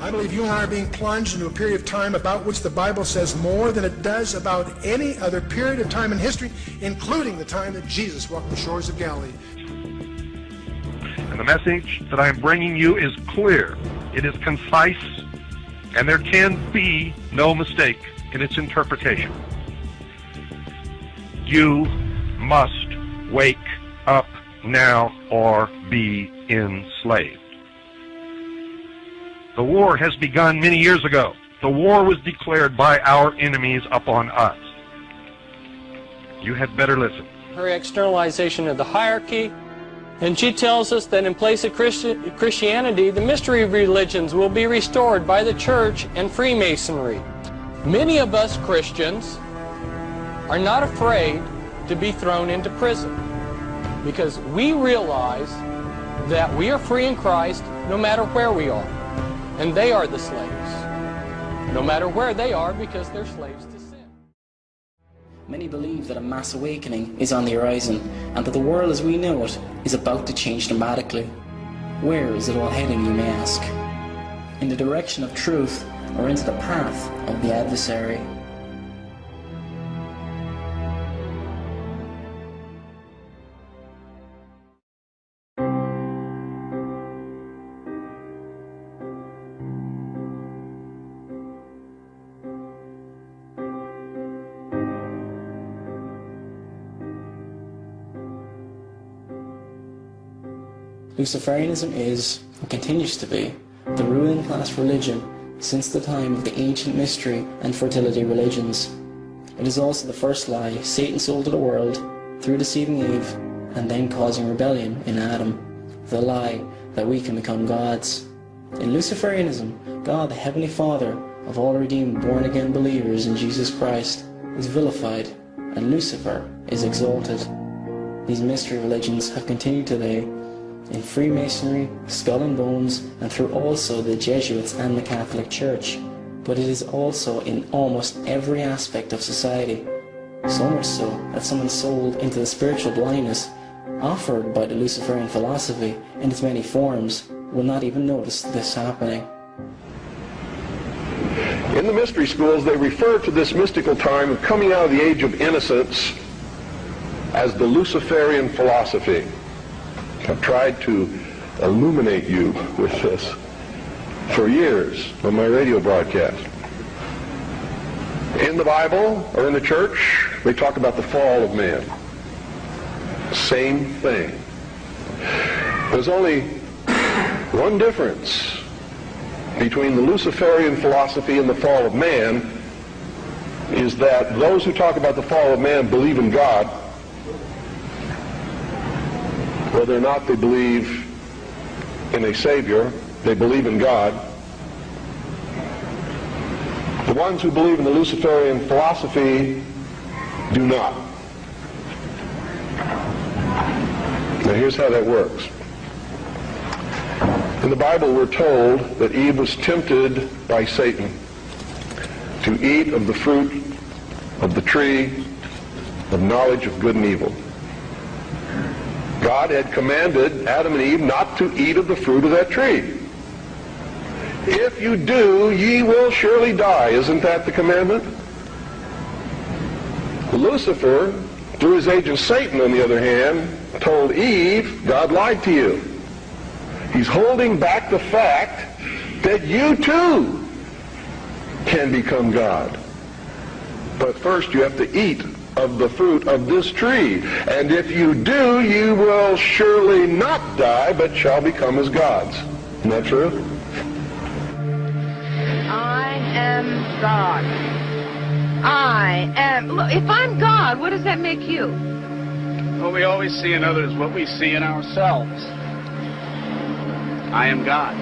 I believe you and I are being plunged into a period of time about which the Bible says more than it does about any other period of time in history, including the time that Jesus walked the shores of Galilee. And the message that I am bringing you is clear. It is concise, and there can be no mistake in its interpretation. You must wake up now or be enslaved. The war has begun many years ago. The war was declared by our enemies upon us. You had better listen. Her externalization of the hierarchy, and she tells us that in place of Christianity, the mystery religions will be restored by the church and Freemasonry. Many of us Christians are not afraid to be thrown into prison because we realize that we are free in Christ no matter where we are. And they are the slaves, no matter where they are, because they're slaves to sin. Many believe that a mass awakening is on the horizon, and that the world as we know it is about to change dramatically. Where is it all heading, you may ask? In the direction of truth, or into the path of the adversary? Luciferianism is, and continues to be, the ruling class religion since the time of the ancient mystery and fertility religions. It is also the first lie Satan sold to the world through deceiving Eve and then causing rebellion in Adam. The lie that we can become gods. In Luciferianism, God, the Heavenly Father of all redeemed born-again believers in Jesus Christ, is vilified, and Lucifer is exalted. These mystery religions have continued today in Freemasonry, Skull and Bones, and through also the Jesuits and the Catholic Church. But it is also in almost every aspect of society. So much so that someone sold into the spiritual blindness offered by the Luciferian philosophy in its many forms will not even notice this happening. In the mystery schools, they refer to this mystical time of coming out of the age of innocence as the Luciferian philosophy. I've tried to illuminate you with this for years on my radio broadcast. In the Bible or in the church, they talk about the fall of man. Same thing. There's only one difference between the Luciferian philosophy and the fall of man, is that those who talk about the fall of man believe in God. Whether or not they believe in a Savior, they believe in God. The ones who believe in the Luciferian philosophy do not. Now here's how that works. In the Bible we're told that Eve was tempted by Satan to eat of the fruit of the tree of knowledge of good and evil. God had commanded Adam and Eve not to eat of the fruit of that tree. If you do, ye will surely die. Isn't that the commandment? Lucifer, through his agent Satan, on the other hand, told Eve, God lied to you. He's holding back the fact that you too can become God. But first you have to eat of the fruit of this tree. And if you do, you will surely not die, but shall become as gods. Isn't that true? I am God. I am. Look, if I'm God, what does that make you? Well, we always see in others what we see in ourselves. I am God.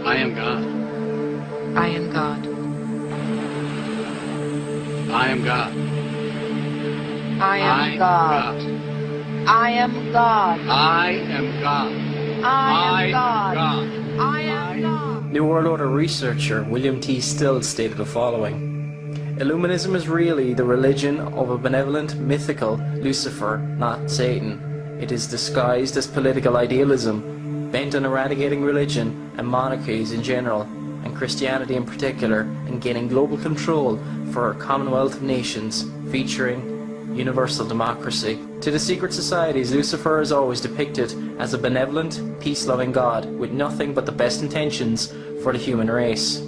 I am God. I am God. I am God. I am God. I am God. I am God. I am God. I am God. New World Order researcher William T. Still stated the following: Illuminism is really the religion of a benevolent, mythical Lucifer, not Satan. It is disguised as political idealism, bent on eradicating religion and monarchies in general, and Christianity in particular, and gaining global control for a commonwealth of nations, featuring universal democracy. To the secret societies, Lucifer is always depicted as a benevolent, peace-loving God with nothing but the best intentions for the human race.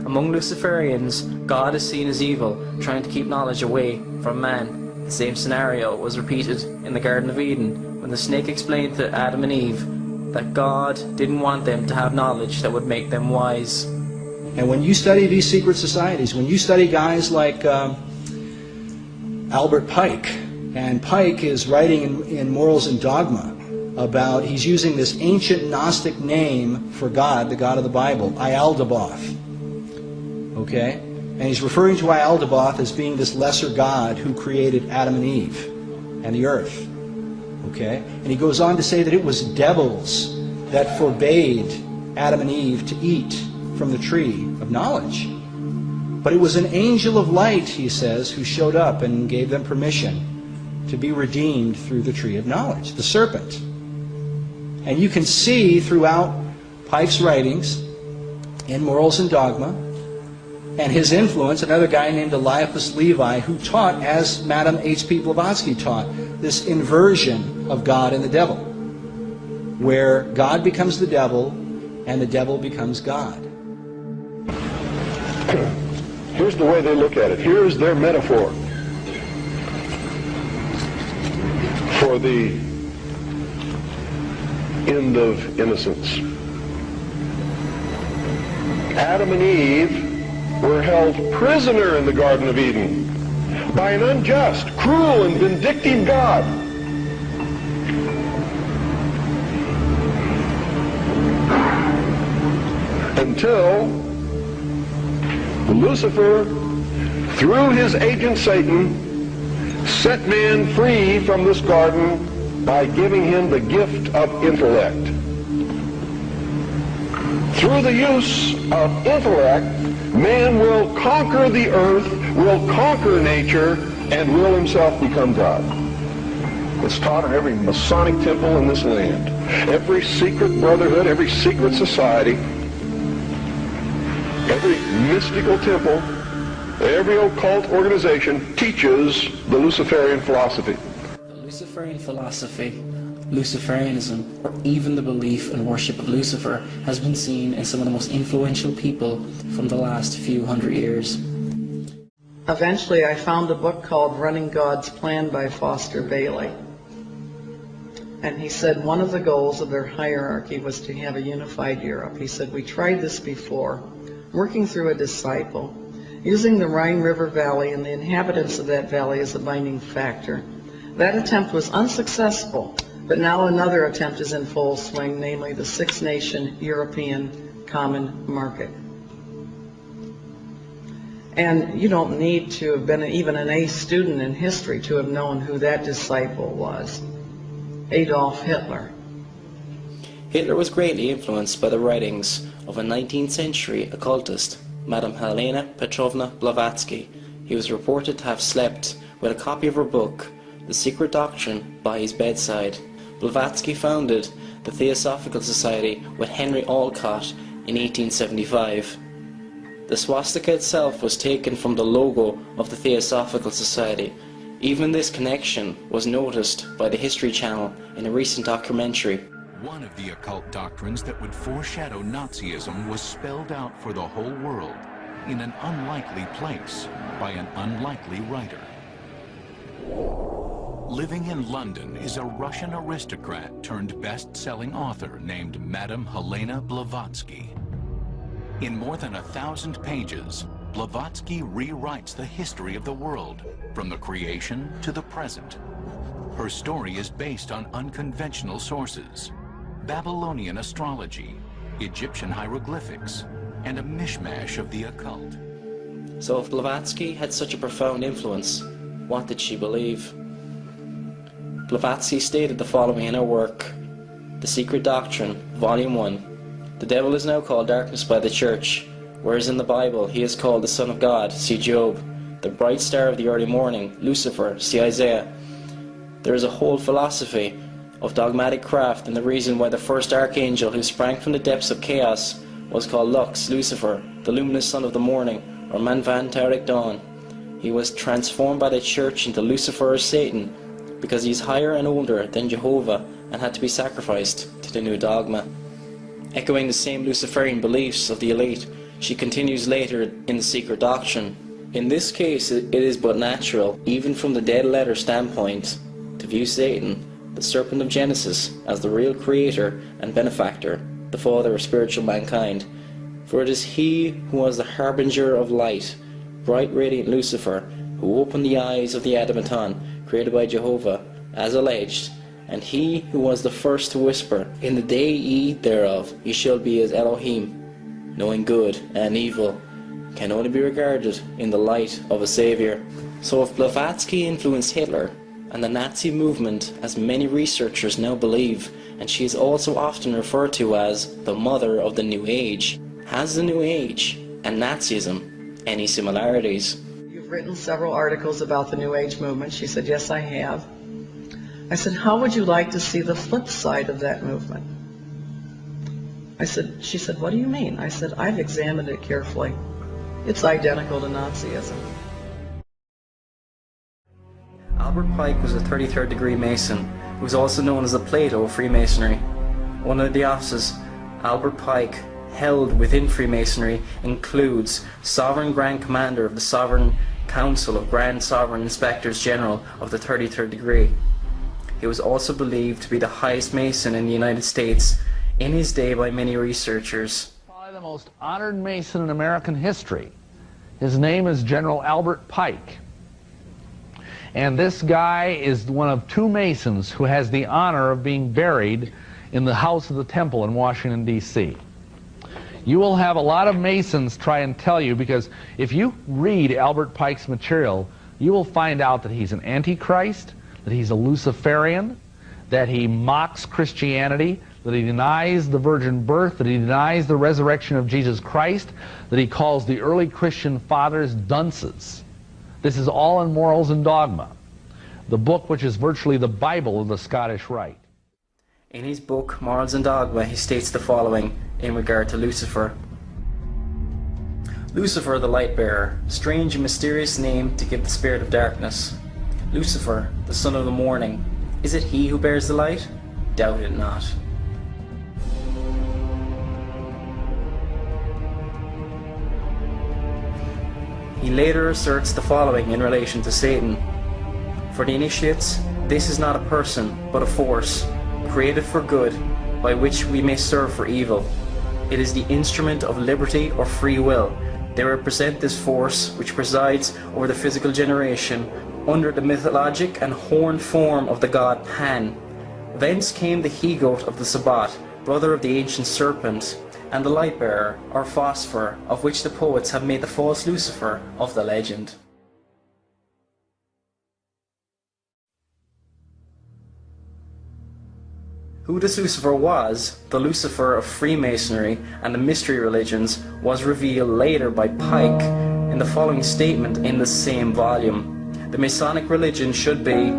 Among Luciferians, God is seen as evil, trying to keep knowledge away from man. The same scenario was repeated in the Garden of Eden, when the snake explained to Adam and Eve that God didn't want them to have knowledge that would make them wise. And when you study these secret societies, when you study guys like Albert Pike, and Pike is writing in Morals and Dogma about, he's using this ancient Gnostic name for God, the God of the Bible, Ialdabaoth. Okay? And he's referring to Ialdabaoth as being this lesser God who created Adam and Eve and the earth. Okay? And he goes on to say that it was devils that forbade Adam and Eve to eat from the tree of knowledge. But it was an angel of light, he says, who showed up and gave them permission to be redeemed through the tree of knowledge, the serpent. And you can see throughout Pike's writings in Morals and Dogma, and his influence, another guy named Elias Levi, who taught, as Madame H.P. Blavatsky taught, this inversion of God and the devil, where God becomes the devil and the devil becomes God. Here's the way they look at it. Here's their metaphor for the end of innocence. Adam and Eve were held prisoner in the Garden of Eden by an unjust, cruel, and vindictive God. Until Lucifer, through his agent Satan, set man free from this garden by giving him the gift of intellect. Through the use of intellect, man will conquer the earth, will conquer nature, and will himself become God. It's taught in every Masonic temple in this land. Every secret brotherhood, every secret society, every mystical temple, every occult organization teaches the Luciferian philosophy. The Luciferian philosophy, Luciferianism, or even the belief and worship of Lucifer, has been seen in some of the most influential people from the last few hundred years. Eventually I found a book called Running God's Plan by Foster Bailey. And he said one of the goals of their hierarchy was to have a unified Europe. He said, we tried this before, working through a disciple, using the Rhine River Valley and the inhabitants of that valley as a binding factor. That attempt was unsuccessful, but now another attempt is in full swing, namely the six-nation European Common Market. And you don't need to have been even an A student in history to have known who that disciple was. Adolf Hitler. Hitler was greatly influenced by the writings of a 19th century occultist, Madame Helena Petrovna Blavatsky. He was reported to have slept with a copy of her book, The Secret Doctrine, by his bedside. Blavatsky founded the Theosophical Society with Henry Alcott in 1875. The swastika itself was taken from the logo of the Theosophical Society. Even this connection was noticed by the History Channel in a recent documentary. One of the occult doctrines that would foreshadow Nazism was spelled out for the whole world in an unlikely place by an unlikely writer. Living in London is a Russian aristocrat turned best-selling author named Madame Helena Blavatsky. In more than 1,000 pages, Blavatsky rewrites the history of the world, from the creation to the present. Her story is based on unconventional sources: Babylonian astrology, Egyptian hieroglyphics, and a mishmash of the occult. So if Blavatsky had such a profound influence, what did she believe? Blavatsky stated the following in her work, The Secret Doctrine, Volume 1. The devil is now called darkness by the church, whereas in the Bible he is called the Son of God, see Job. the bright star of the early morning, Lucifer, see Isaiah. There is a whole philosophy of dogmatic craft, and the reason why the first archangel who sprang from the depths of chaos was called Lux, Lucifer, the luminous son of the morning, or Manvantaric dawn. He was transformed by the church into Lucifer or Satan because he is higher and older than Jehovah and had to be sacrificed to the new dogma. Echoing the same Luciferian beliefs of the elite, she continues later in the secret doctrine. In this case, it is but natural, even from the dead letter standpoint, to view Satan, the serpent of Genesis, as the real creator and benefactor, the father of spiritual mankind. For it is he who was the harbinger of light, bright radiant Lucifer, who opened the eyes of the Adamaton, created by Jehovah, as alleged, and he who was the first to whisper, "In the day ye eat thereof, ye shall be as Elohim," knowing good and evil, can only be regarded in the light of a savior. So if Blavatsky influenced Hitler and the Nazi movement, as many researchers now believe, and she is also often referred to as the mother of the New Age, has the New Age and Nazism any similarities? You've written several articles about the New Age movement. She said, yes, I have. I said, how would you like to see the flip side of that movement? She said, what do you mean? I said, I've examined it carefully. It's identical to Nazism. Albert Pike was a 33rd degree Mason, who was also known as the Plato of Freemasonry. One of the offices Albert Pike held within Freemasonry includes Sovereign Grand Commander of the Sovereign Council of Grand Sovereign Inspectors General of the 33rd degree. He was also believed to be the highest Mason in the United States in his day by many researchers. Probably the most honored Mason in American history. His name is General Albert Pike. And this guy is one of two Masons who has the honor of being buried in the House of the Temple in Washington, D.C. You will have a lot of Masons try and tell you, because if you read Albert Pike's material, you will find out that he's an antichrist, that he's a Luciferian, that he mocks Christianity, that he denies the virgin birth, that he denies the resurrection of Jesus Christ, that he calls the early Christian fathers dunces. This is all in Morals and Dogma, the book which is virtually the Bible of the Scottish Rite. In his book, Morals and Dogma, he states the following in regard to Lucifer. Lucifer the light-bearer, strange and mysterious name to give the spirit of darkness. Lucifer, the son of the morning, is it he who bears the light? Doubt it not. He later asserts the following in relation to Satan. For the initiates, this is not a person, but a force, created for good, by which we may serve for evil. It is the instrument of liberty or free will. They represent this force which presides over the physical generation under the mythologic and horned form of the god Pan. Thence came the he-goat of the Sabbath, brother of the ancient serpent, and the light-bearer, or phosphor, of which the poets have made the false Lucifer of the legend. Who this Lucifer was, the Lucifer of Freemasonry and the mystery religions, was revealed later by Pike in the following statement in the same volume. The Masonic religion should be,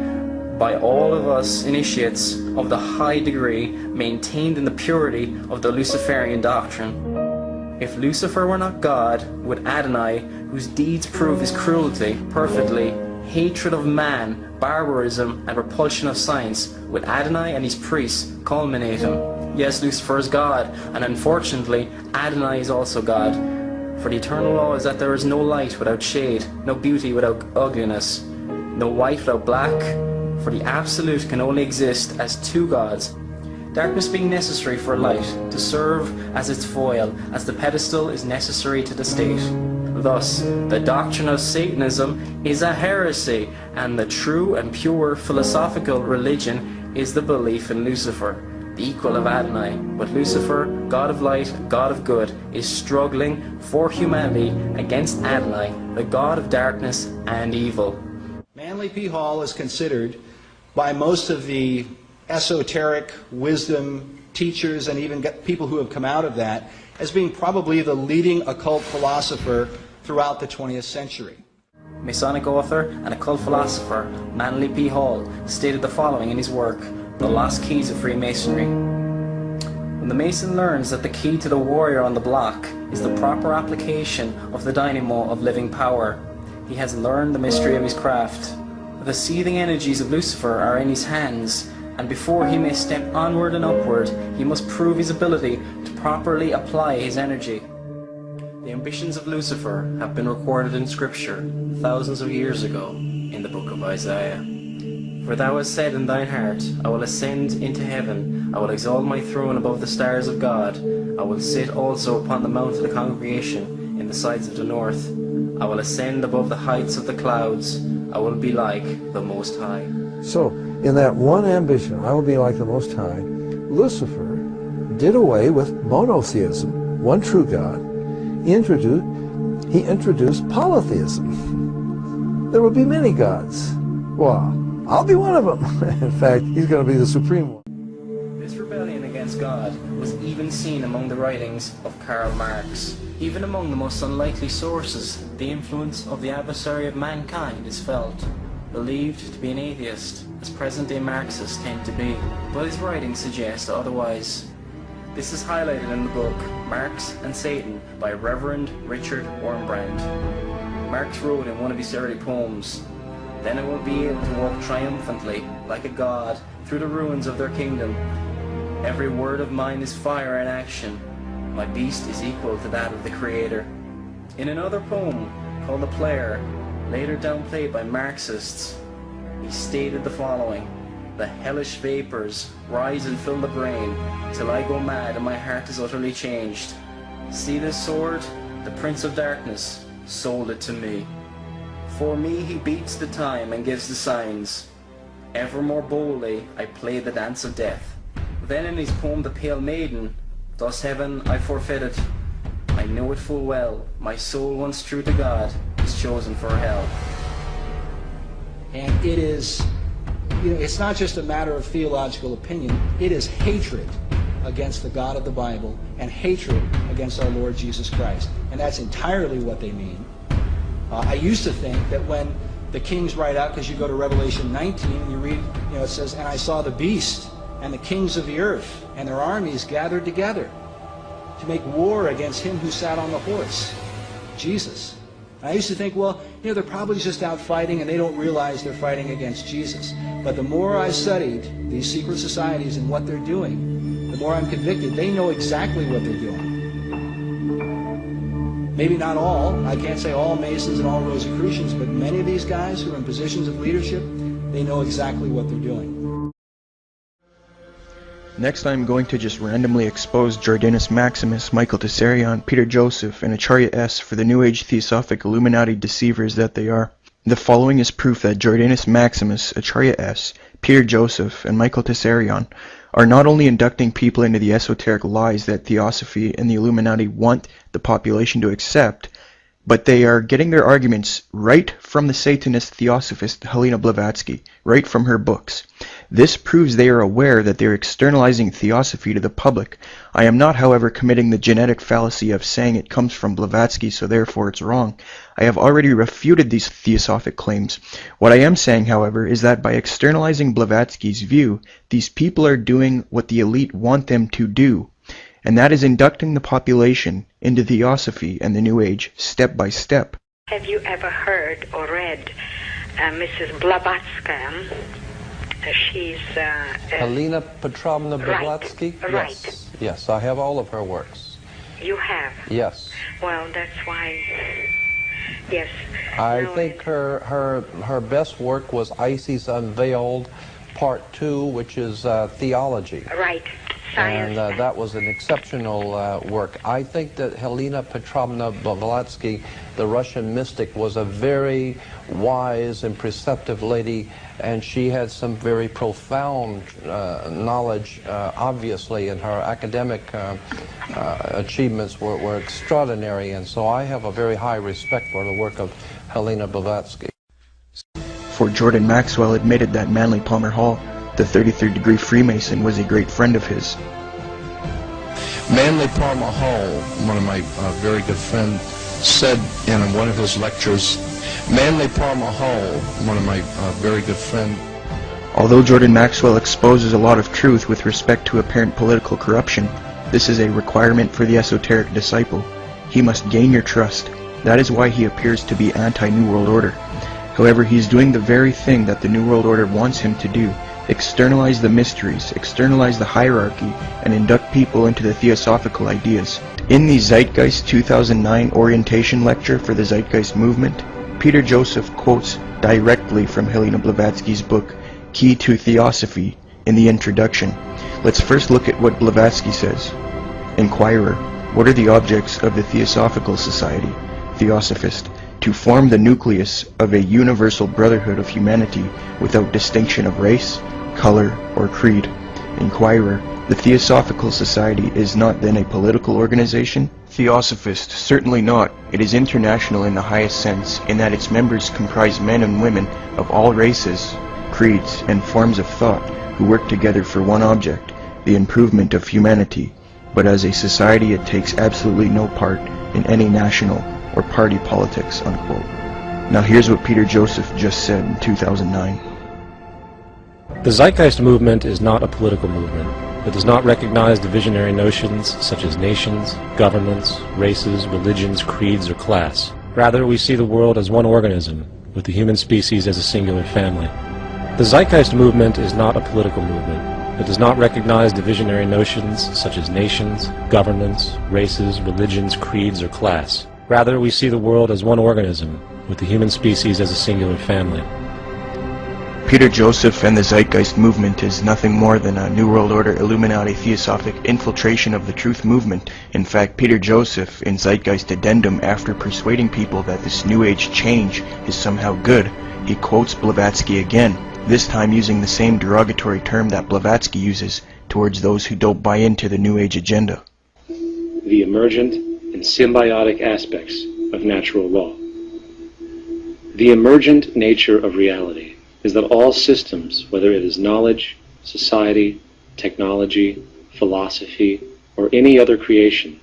by all of us initiates of the high degree, maintained in the purity of the Luciferian doctrine. If Lucifer were not God, would Adonai, whose deeds prove his cruelty perfectly, hatred of man, barbarism, and repulsion of science, would Adonai and his priests culminate him? Yes, Lucifer is God, and unfortunately, Adonai is also God. For the eternal law is that there is no light without shade, no beauty without ugliness, no white without black, for the Absolute can only exist as two gods, darkness being necessary for light, to serve as its foil, as the pedestal is necessary to the state. Thus, the doctrine of Satanism is a heresy, and the true and pure philosophical religion is the belief in Lucifer, the equal of Adonai. But Lucifer, God of light, God of good, is struggling for humanity against Adonai, the God of darkness and evil. Manly P. Hall is considered by most of the esoteric wisdom teachers and even people who have come out of that as being probably the leading occult philosopher throughout the 20th century. Masonic author and occult philosopher Manly P. Hall stated the following in his work, The Lost Keys of Freemasonry. When the Mason learns that the key to the warrior on the block is the proper application of the dynamo of living power, he has learned the mystery of his craft. The seething energies of Lucifer are in his hands, and before he may step onward and upward, he must prove his ability to properly apply his energy. The ambitions of Lucifer have been recorded in Scripture thousands of years ago in the book of Isaiah. For thou hast said in thine heart, I will ascend into heaven, I will exalt my throne above the stars of God, I will sit also upon the mount of the congregation in the sides of the north, I will ascend above the heights of the clouds, I will be like the Most High. So, in that one ambition, I will be like the Most High, Lucifer did away with monotheism, one true God. He introduced polytheism. There will be many gods. Well, I'll be one of them. In fact, he's going to be the supreme one. This rebellion against God was even seen among the writings of Karl Marx. Even among the most unlikely sources, the influence of the adversary of mankind is felt. Believed to be an atheist, as present-day Marxists tend to be, but his writings suggest otherwise. This is highlighted in the book Marx and Satan by Reverend Richard Wurmbrand. Marx wrote in one of his early poems, "Then I will be able to walk triumphantly, like a god, through the ruins of their kingdom. Every word of mine is fire in action. My beast is equal to that of the Creator." In another poem, called The Player, later downplayed by Marxists, he stated the following, "The hellish vapors rise and fill the brain, till I go mad and my heart is utterly changed. See this sword? The Prince of Darkness sold it to me. For me he beats the time and gives the signs. Ever more boldly I play the dance of death." Then in his poem The Pale Maiden, "Thus heaven I forfeited. I know it full well, my soul once true to God is chosen for hell." And it is, it's not just a matter of theological opinion, it is hatred against the God of the Bible and hatred against our Lord Jesus Christ. And that's entirely what they mean. I used to think that when the kings write out, because you go to Revelation 19 and you read, it says, "And I saw the beast and the kings of the earth and their armies gathered together to make war against him who sat on the horse," Jesus. I used to think, well, they're probably just out fighting and they don't realize they're fighting against Jesus. But the more I studied these secret societies and what they're doing, the more I'm convicted they know exactly what they're doing. Maybe not all, I can't say all Masons and all Rosicrucians, but many of these guys who are in positions of leadership, they know exactly what they're doing. Next I'm going to just randomly expose Jordanus Maximus, Michael Tessarion, Peter Joseph, and Acharya S. for the New Age Theosophic Illuminati deceivers that they are. The following is proof that Jordanus Maximus, Acharya S., Peter Joseph, and Michael Tessarion are not only inducting people into the esoteric lies that Theosophy and the Illuminati want the population to accept, but they are getting their arguments right from the Satanist Theosophist Helena Blavatsky, right from her books. This proves they are aware that they are externalizing Theosophy to the public. I am not, however, committing the genetic fallacy of saying it comes from Blavatsky, so therefore it's wrong. I have already refuted these Theosophic claims. What I am saying, however, is that by externalizing Blavatsky's view, these people are doing what the elite want them to do, and that is inducting the population into Theosophy and the New Age step by step. Have you ever heard or read Mrs. Blavatsky? She's Helena Petrovna Blavatsky? Right. Yes. Yes, I have all of her works. You have? Yes. Well, that's why. Yes. I think her best work was Isis Unveiled, Part 2, which is theology. Right. And that was an exceptional work. I think that Helena Petrovna Blavatsky, the Russian mystic, was a very wise and perceptive lady, and she had some very profound knowledge, obviously, and her academic achievements were extraordinary, and so I have a very high respect for the work of Helena Blavatsky. For Jordan Maxwell admitted that Manly Palmer Hall, the 33rd degree Freemason, was a great friend of his. Manly Palmer Hall, one of my very good friends, said in one of his lectures, Manly Paul Mahal, one of my very good friends. Although Jordan Maxwell exposes a lot of truth with respect to apparent political corruption, this is a requirement for the esoteric disciple. He must gain your trust. That is why he appears to be anti-New World Order. However, he is doing the very thing that the New World Order wants him to do: externalize the mysteries, externalize the hierarchy, and induct people into the theosophical ideas. In the Zeitgeist 2009 orientation lecture for the Zeitgeist movement, Peter Joseph quotes directly from Helena Blavatsky's book, Key to Theosophy, in the introduction. Let's first look at what Blavatsky says. Inquirer: what are the objects of the Theosophical Society? Theosophist: to form the nucleus of a universal brotherhood of humanity without distinction of race, color, or creed. Inquirer: the Theosophical Society is not then a political organization? Theosophist: certainly not. It is international in the highest sense, in that its members comprise men and women of all races, creeds, and forms of thought, who work together for one object, the improvement of humanity. But as a society it takes absolutely no part in any national or party politics, unquote. Now here's what Peter Joseph just said in 2009. The Zeitgeist movement is not a political movement. It does not recognize divisionary notions such as nations, governments, races, religions, creeds, or class. Rather, we see the world as one organism, with the human species as a singular family. The Zeitgeist movement is not a political movement. It does not recognize divisionary notions such as nations, governments, races, religions, creeds, or class. Rather, we see the world as one organism, with the human species as a singular family. Peter Joseph and the Zeitgeist movement is nothing more than a New World Order Illuminati theosophic infiltration of the truth movement. In fact, Peter Joseph, in Zeitgeist Addendum, after persuading people that this New Age change is somehow good, he quotes Blavatsky again, this time using the same derogatory term that Blavatsky uses towards those who don't buy into the New Age agenda. The emergent and symbiotic aspects of natural law. The emergent nature of reality is that all systems, whether it is knowledge, society, technology, philosophy, or any other creation,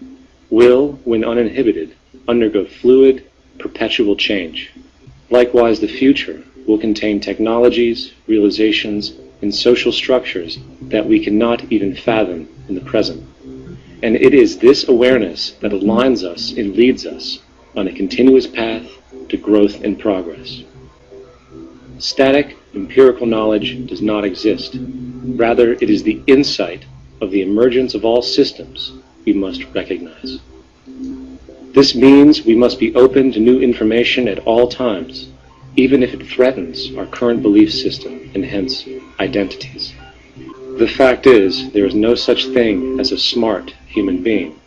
will, when uninhibited, undergo fluid, perpetual change. Likewise, the future will contain technologies, realizations, and social structures that we cannot even fathom in the present. And it is this awareness that aligns us and leads us on a continuous path to growth and progress. Static, empirical knowledge does not exist. Rather, it is the insight of the emergence of all systems we must recognize. This means we must be open to new information at all times, even if it threatens our current belief system and hence identities. The fact is, there is no such thing as a smart human being,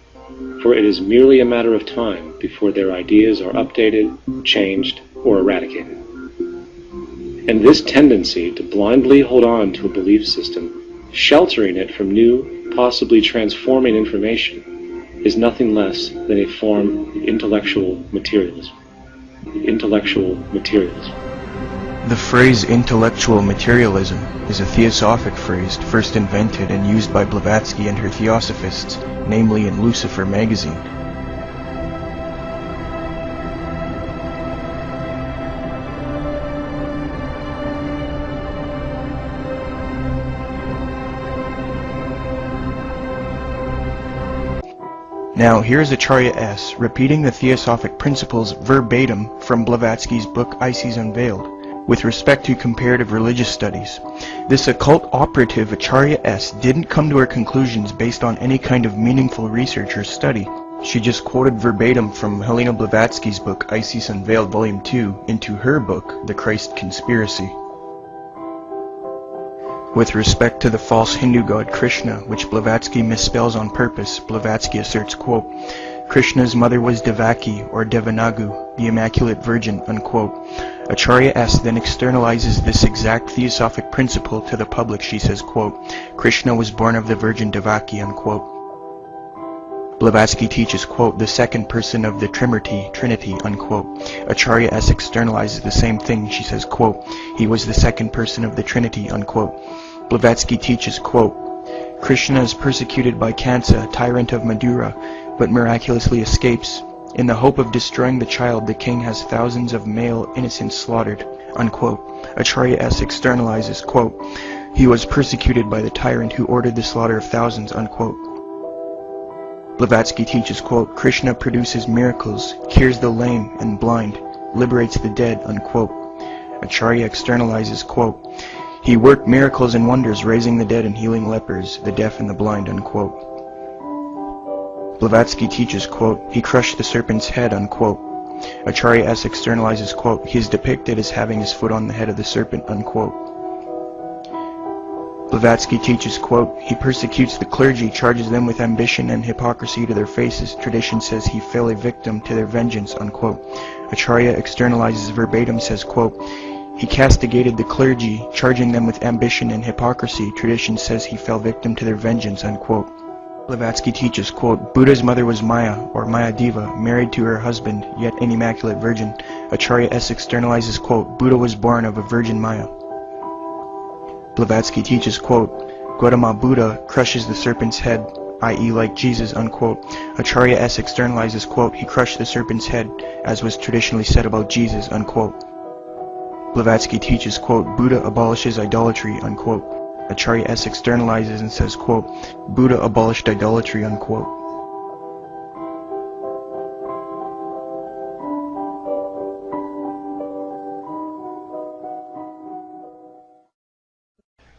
for it is merely a matter of time before their ideas are updated, changed, or eradicated. And this tendency to blindly hold on to a belief system, sheltering it from new, possibly transforming information, is nothing less than a form of intellectual materialism. Intellectual materialism. The phrase intellectual materialism is a theosophic phrase first invented and used by Blavatsky and her theosophists, namely in Lucifer magazine. Now, here's Acharya S. repeating the theosophic principles verbatim from Blavatsky's book Isis Unveiled, with respect to comparative religious studies. This occult operative Acharya S. didn't come to her conclusions based on any kind of meaningful research or study. She just quoted verbatim from Helena Blavatsky's book Isis Unveiled Volume 2 into her book, The Christ Conspiracy. With respect to the false Hindu god Krishna, which Blavatsky misspells on purpose, Blavatsky asserts, quote, Krishna's mother was Devaki, or Devanagu, the Immaculate Virgin, unquote. Acharya S. then externalizes this exact theosophic principle to the public. She says, quote, Krishna was born of the Virgin Devaki, unquote. Blavatsky teaches, quote, the second person of the Trinity, unquote. Acharya S. externalizes the same thing. She says, quote, he was the second person of the Trinity, unquote. Blavatsky teaches, quote, Krishna is persecuted by Kansa, tyrant of Madura, but miraculously escapes. In the hope of destroying the child, the king has thousands of male innocents slaughtered, unquote. Acharya S. externalizes, quote, he was persecuted by the tyrant who ordered the slaughter of thousands, unquote. Blavatsky teaches, quote, Krishna produces miracles, cures the lame and blind, liberates the dead, unquote. Acharya externalizes, quote, he worked miracles and wonders, raising the dead and healing lepers, the deaf and the blind, unquote. Blavatsky teaches, quote, he crushed the serpent's head, unquote. Acharya S. externalizes, quote, he is depicted as having his foot on the head of the serpent, unquote. Blavatsky teaches, quote, he persecutes the clergy, charges them with ambition and hypocrisy to their faces. Tradition says he fell a victim to their vengeance, unquote. Acharya externalizes verbatim, says, quote, he castigated the clergy, charging them with ambition and hypocrisy. Tradition says he fell victim to their vengeance, unquote. Blavatsky teaches, quote, Buddha's mother was Maya, or Mayadeva, married to her husband, yet an immaculate virgin. Acharya S. externalizes, quote, Buddha was born of a virgin Maya. Blavatsky teaches, quote, Gautama Buddha crushes the serpent's head, i.e. like Jesus, unquote. Acharya S. externalizes, quote, he crushed the serpent's head, as was traditionally said about Jesus, unquote. Blavatsky teaches, quote, Buddha abolishes idolatry, unquote. Acharya S. externalizes and says, quote, Buddha abolished idolatry, unquote.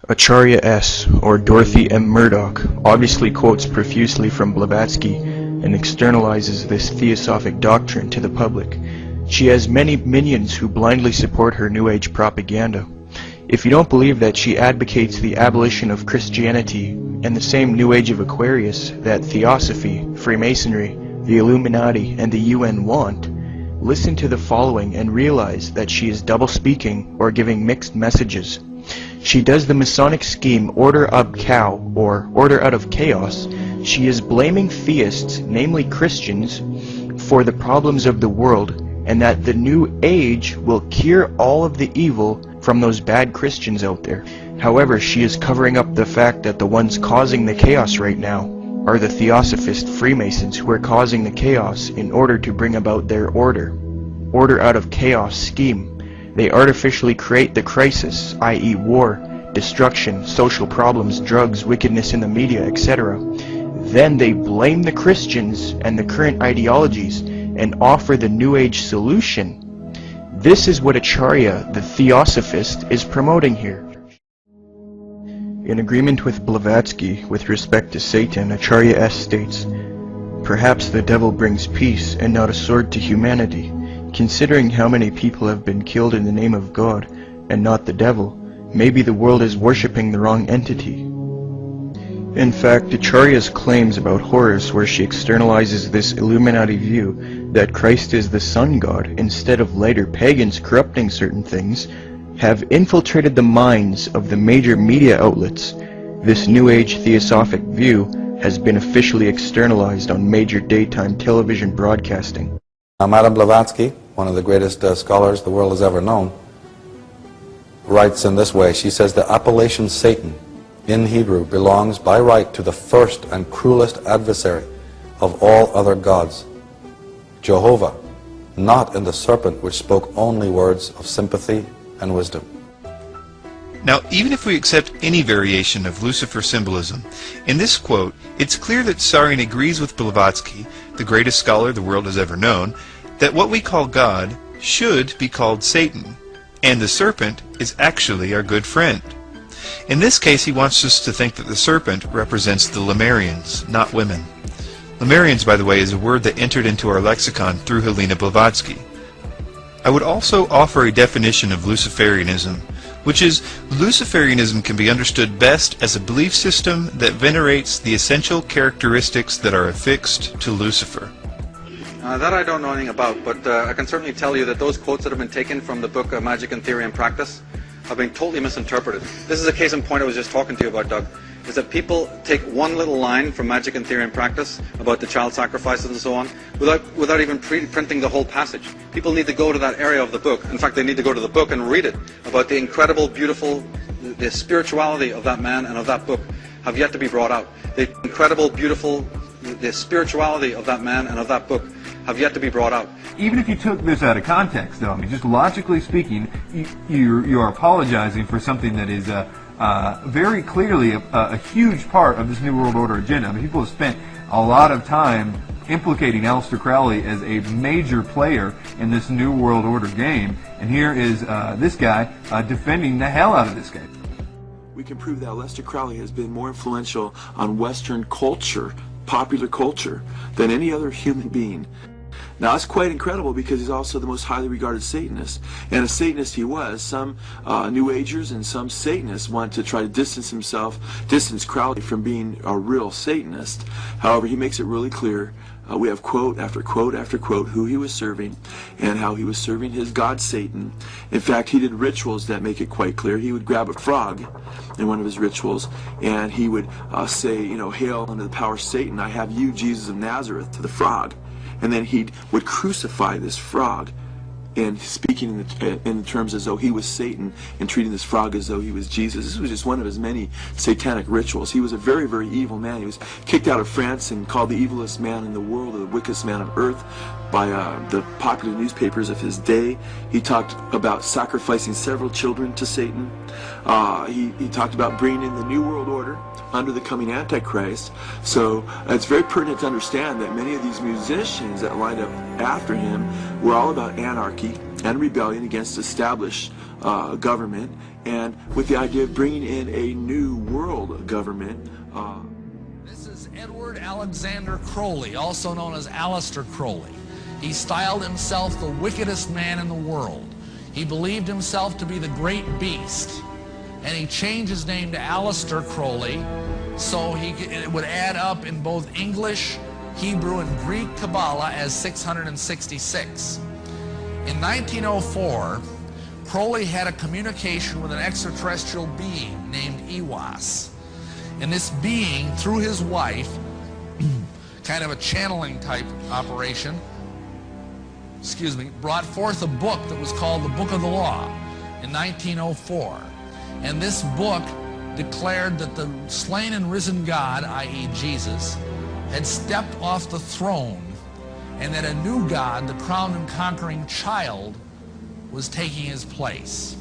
Acharya S., or Dorothy M. Murdoch, obviously quotes profusely from Blavatsky and externalizes this theosophic doctrine to the public. She has many minions who blindly support her New Age propaganda. If you don't believe that she advocates the abolition of Christianity and the same New Age of Aquarius that Theosophy, Freemasonry, the Illuminati, and the UN want, listen to the following and realize that she is double-speaking or giving mixed messages. She does the Masonic scheme Order Ab Chao, or Order Out of Chaos. She is blaming theists, namely Christians, for the problems of the world, and that the New Age will cure all of the evil from those bad Christians out there. However, she is covering up the fact that the ones causing the chaos right now are the Theosophist Freemasons who are causing the chaos in order to bring about their Order Out of Chaos scheme. They artificially create the crisis, i.e. war, destruction, social problems, drugs, wickedness in the media, etc. Then they blame the Christians and the current ideologies and offer the New Age solution. This is what Acharya, the Theosophist, is promoting here. In agreement with Blavatsky with respect to Satan, Acharya S. states, perhaps the devil brings peace and not a sword to humanity. Considering how many people have been killed in the name of God and not the devil, maybe the world is worshipping the wrong entity. In fact, Acharya's claims about Horus, where she externalizes this Illuminati view that Christ is the sun god instead of later pagans corrupting certain things, have infiltrated the minds of the major media outlets. This New Age Theosophic view has been officially externalized on major daytime television broadcasting. Now, Madame Blavatsky, one of the greatest scholars the world has ever known, writes in this way. She says, the appellation Satan in Hebrew belongs by right to the first and cruelest adversary of all other gods, Jehovah, not in the serpent which spoke only words of sympathy and wisdom. Now, even if we accept any variation of Lucifer symbolism, in this quote, it's clear that Sarin agrees with Blavatsky, the greatest scholar the world has ever known, that what we call God should be called Satan, and the serpent is actually our good friend. In this case, he wants us to think that the serpent represents the Lemurians, not women. Lemurians, by the way, is a word that entered into our lexicon through Helena Blavatsky. I would also offer a definition of Luciferianism, which is, Luciferianism can be understood best as a belief system that venerates the essential characteristics that are affixed to Lucifer. That I don't know anything about, but I can certainly tell you that those quotes that have been taken from the book Magic and Theory and Practice have been totally misinterpreted. This is a case in point I was just talking to you about, Doug, is that people take one little line from Magic and Theory and Practice about the child sacrifices and so on without even printing the whole passage. People need to go to that area of the book. In fact, they need to go to the book and read it about the incredible, beautiful, the spirituality of that man and of that book have yet to be brought out. The incredible, beautiful, the spirituality of that man and of that book have yet to be brought out. Even if you took this out of context, though, I mean, just logically speaking, you are apologizing for something that is very clearly a huge part of this New World Order agenda. I mean, people have spent a lot of time implicating Aleister Crowley as a major player in this New World Order game, and here is this guy defending the hell out of this guy. We can prove that Aleister Crowley has been more influential on Western culture, popular culture, than any other human being. Now that's quite incredible because he's also the most highly regarded Satanist, and a Satanist he was. Some New Agers and some Satanists want to try to distance Crowley from being a real Satanist. However, he makes it really clear. We have quote after quote after quote who he was serving and how he was serving his god Satan. In fact, he did rituals that make it quite clear. He would grab a frog in one of his rituals and he would say, you know, hail under the power of Satan, I have you, Jesus of Nazareth, to the frog. And then he would crucify this frog, and speaking in terms as though he was Satan and treating this frog as though he was Jesus. This was just one of his many satanic rituals. He was a very, very evil man. He was kicked out of France and called the evilest man in the world, or the wickedest man on earth, by the popular newspapers of his day. He talked about sacrificing several children to Satan. He talked about bringing in the New World Order under the coming Antichrist. So it's very pertinent to understand that many of these musicians that lined up after him were all about anarchy and rebellion against established government, and with the idea of bringing in a new world government. This is Edward Alexander Crowley, also known as Aleister Crowley. He styled himself the wickedest man in the world. He believed himself to be the great beast, and he changed his name to Aleister Crowley so it would add up in both English, Hebrew, and Greek Kabbalah as 666. In 1904, Crowley had a communication with an extraterrestrial being named Iwas. And this being, through his wife, kind of a channeling type operation, brought forth a book that was called the Book of the Law in 1904. And this book declared that the slain and risen God, i.e. Jesus, had stepped off the throne, and that a new God, the crowned and conquering child, was taking his place.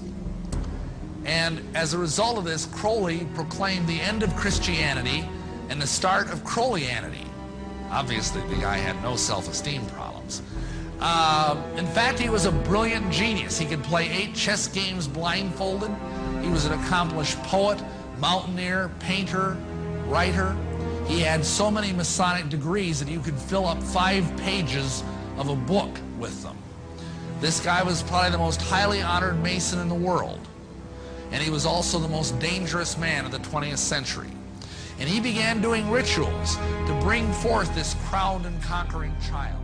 And as a result of this, Crowley proclaimed the end of Christianity and the start of Crowleyanity. Obviously, the guy had no self-esteem problems. In fact, he was a brilliant genius. He could play 8 chess games blindfolded. He was an accomplished poet, mountaineer, painter, writer. He had so many Masonic degrees that you could fill up 5 pages of a book with them. This guy was probably the most highly honored Mason in the world. And he was also the most dangerous man of the 20th century. And he began doing rituals to bring forth this crowned and conquering child.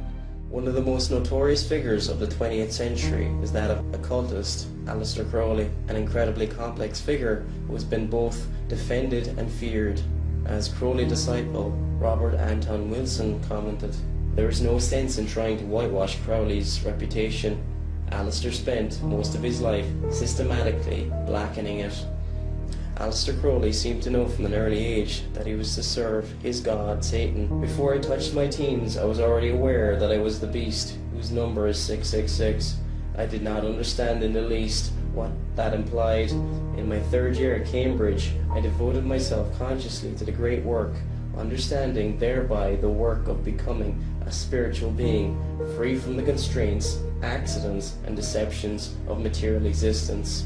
One of the most notorious figures of the 20th century is that of occultist Aleister Crowley, an incredibly complex figure who has been both defended and feared. As Crowley disciple Robert Anton Wilson commented, "There is no sense in trying to whitewash Crowley's reputation. Aleister spent most of his life systematically blackening it." Aleister Crowley seemed to know from an early age that he was to serve his god, Satan. "Before I touched my teens, I was already aware that I was the beast, whose number is 666. I did not understand in the least what that implied. In my 3rd year at Cambridge, I devoted myself consciously to the great work, understanding thereby the work of becoming a spiritual being, free from the constraints, accidents, and deceptions of material existence.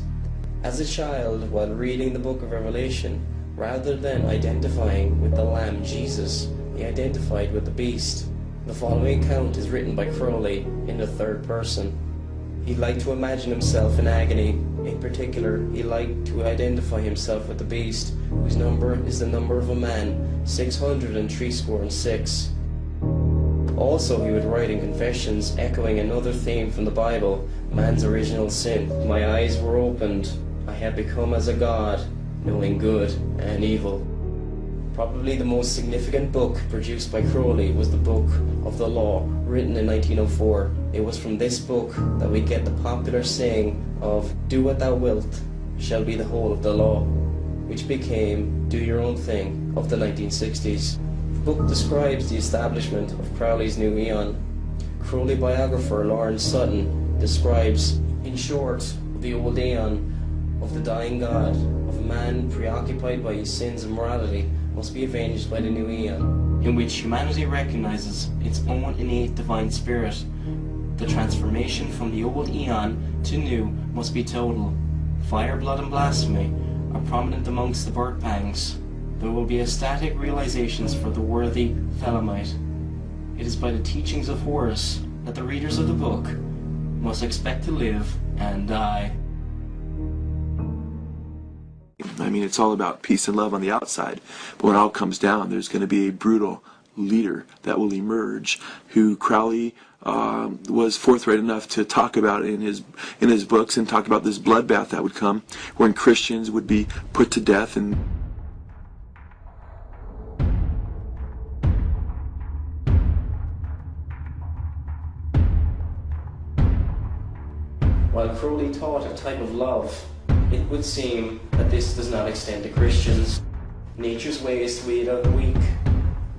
As a child, while reading the book of Revelation, rather than identifying with the Lamb Jesus, he identified with the beast. The following account is written by Crowley in the 3rd person. He liked to imagine himself in agony. In particular, he liked to identify himself with the beast, whose number is the number of a man, 666. Also, he would write in Confessions, echoing another theme from the Bible, man's original sin. "My eyes were opened. I had become as a god, knowing good and evil." Probably the most significant book produced by Crowley was the Book of the Law, written in 1904. It was from this book that we get the popular saying of "Do what thou wilt shall be the whole of the law," which became "Do your own thing" of the 1960s. The book describes the establishment of Crowley's new eon. Crowley biographer Lawrence Sutton describes, in short, the old aeon of the dying God, of a man preoccupied by his sins and morality, must be avenged by the new aeon, in which humanity recognizes its own innate divine spirit. The transformation from the old aeon to new must be total. Fire, blood, and blasphemy are prominent amongst the birth pangs. There will be ecstatic realizations for the worthy Thelemite. It is by the teachings of Horus that the readers of the book must expect to live and die. I mean, it's all about peace and love on the outside, but when it all comes down, there's going to be a brutal leader that will emerge, who Crowley was forthright enough to talk about in his books, and talk about this bloodbath that would come, when Christians would be put to death. And While Crowley taught a type of love, it would seem that this does not extend to Christians. Nature's way is to weed out the weak.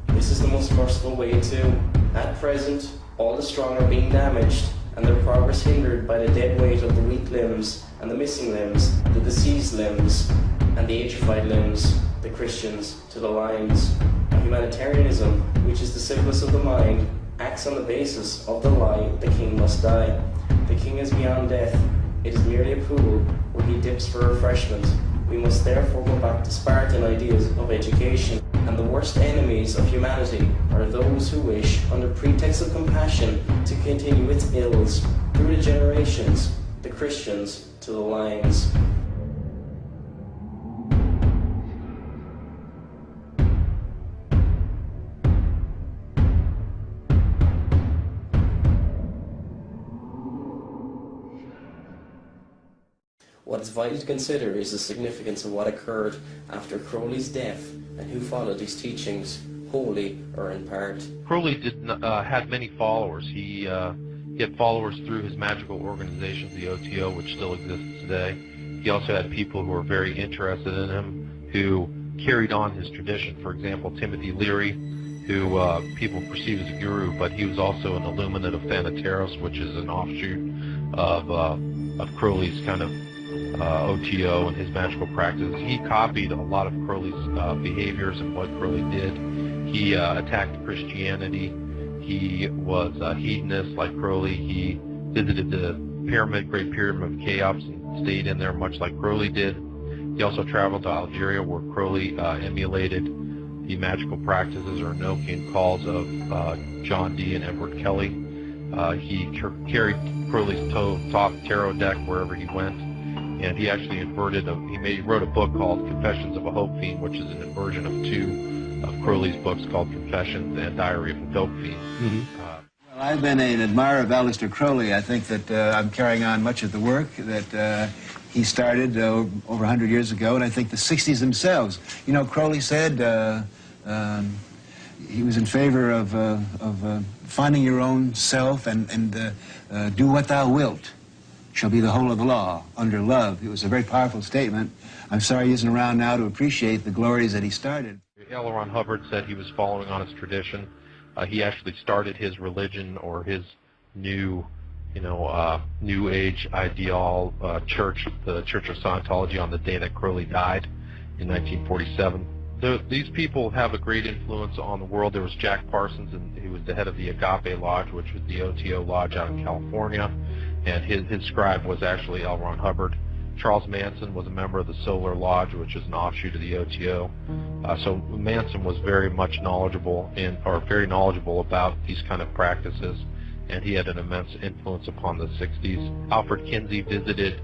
This is the most merciful way too. At present, all the strong are being damaged, and their progress hindered by the dead weight of the weak limbs, and the missing limbs, the diseased limbs, and the atrophied limbs, the Christians to the lions. Humanitarianism, which is the simplest of the mind, acts on the basis of the lie, the king must die. The king is beyond death. It is merely a pool where he dips for refreshment. We must therefore go back to Spartan ideas of education, and the worst enemies of humanity are those who wish, under pretext of compassion, to continue its ills through the generations, the Christians to the lions. What is vital to consider is the significance of what occurred after Crowley's death and who followed his teachings, wholly or in part. Crowley had many followers. He had followers through his magical organizations, the OTO, which still exists today. He also had people who were very interested in him, who carried on his tradition. For example, Timothy Leary, who people perceive as a guru, but he was also an illuminate of Thanateros, which is an offshoot of Crowley's kind of OTO and his magical practices. He copied a lot of Crowley's behaviors and what Crowley did. He attacked Christianity. He was a hedonist like Crowley. He visited the Great Pyramid of Cheops, and stayed in there much like Crowley did. He also traveled to Algeria, where Crowley emulated the magical practices or Enochian calls of John Dee and Edward Kelly. He carried Crowley's top tarot deck wherever he went. And he actually inverted he wrote a book called Confessions of a Hope Fiend, which is an inversion of two of Crowley's books called Confessions and Diary of a Dope Fiend. Well, I've been an admirer of Aleister Crowley. I think that I'm carrying on much of the work that he started over 100 years ago, and I think the 60s themselves. You know, Crowley said he was in favor of finding your own self and do what thou wilt shall be the whole of the law, under love. It was a very powerful statement. I'm sorry he isn't around now to appreciate the glories that he started. L. Ron Hubbard said he was following on his tradition. He actually started his religion, or his new Age ideal church, the Church of Scientology, on the day that Crowley died in 1947. These people have a great influence on the world. There was Jack Parsons, and he was the head of the Agape Lodge, which was the OTO lodge out in California. And his scribe was actually L. Ron Hubbard. Charles Manson was a member of the Solar Lodge, which is an offshoot of the OTO. So Manson was very knowledgeable about these kind of practices, and he had an immense influence upon the 60s. Alfred Kinsey visited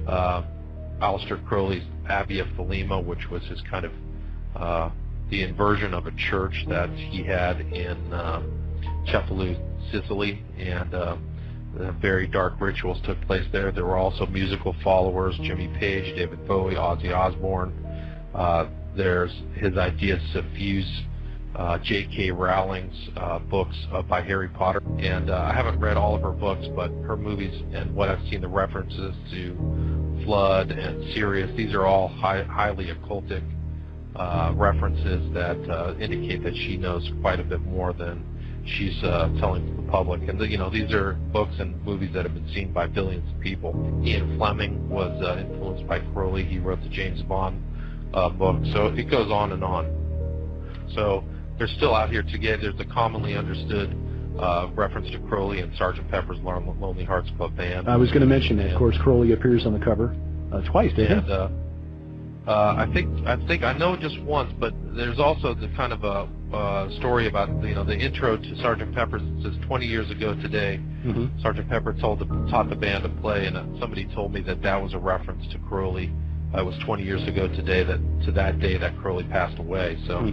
Aleister Crowley's Abbey of Thelema, which was his kind of the inversion of a church that he had in Cefalù, Sicily, and very dark rituals took place there. There were also musical followers: Jimmy Page, David Bowie, Ozzy Osbourne. There's his ideas suffuse J.K. Rowling's books by Harry Potter. And I haven't read all of her books, but her movies and what I've seen, the references to Flood and Sirius, these are all highly occultic references that indicate that she knows quite a bit more than she's telling to the public. And these are books and movies that have been seen by billions of people. Ian Fleming was influenced by Crowley. He wrote the James Bond book. So it goes on and on. So they're still out here together. There's a commonly understood reference to Crowley and Sgt. Pepper's Lonely Hearts Club Band. I was going to mention that. Of course, Crowley appears on the cover twice, didn't he? I know just once, but there's also the kind of a story about the intro to Sgt. Pepper's. It says 20 years ago today, Sgt. Pepper taught the band to play, and somebody told me that was a reference to Crowley. It was 20 years ago today that day that Crowley passed away. So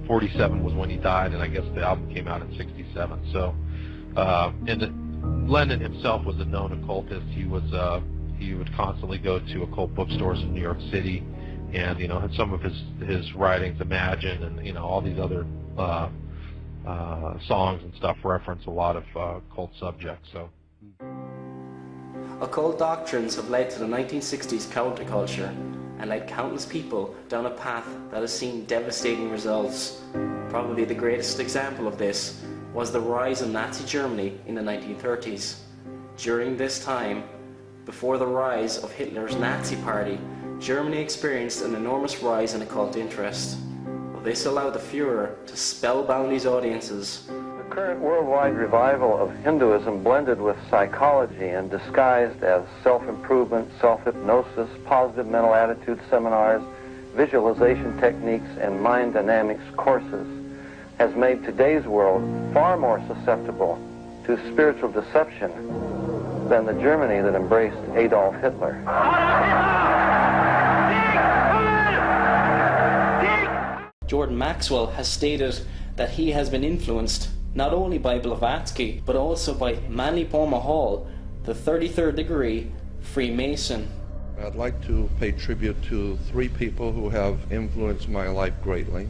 47 was when he died, and I guess the album came out in 67. So and Lennon himself was a known occultist. He would constantly go to occult bookstores in New York City, and had some of his writings, Imagine, and all these other songs and stuff reference a lot of occult subjects. So occult doctrines have led to the 1960s counterculture and led countless people down a path that has seen devastating results. Probably the greatest example of this was the rise of Nazi Germany in the 1930s. During this time, before the rise of Hitler's Nazi Party, Germany experienced an enormous rise in occult interest. This allowed the Führer to spellbound these audiences. The current worldwide revival of Hinduism blended with psychology and disguised as self-improvement, self-hypnosis, positive mental attitude seminars, visualization techniques, and mind dynamics courses has made today's world far more susceptible to spiritual deception than the Germany that embraced Adolf Hitler. Jordan Maxwell has stated that he has been influenced not only by Blavatsky, but also by Manly Palmer Hall, the 33rd degree Freemason. I'd like to pay tribute to three people who have influenced my life greatly.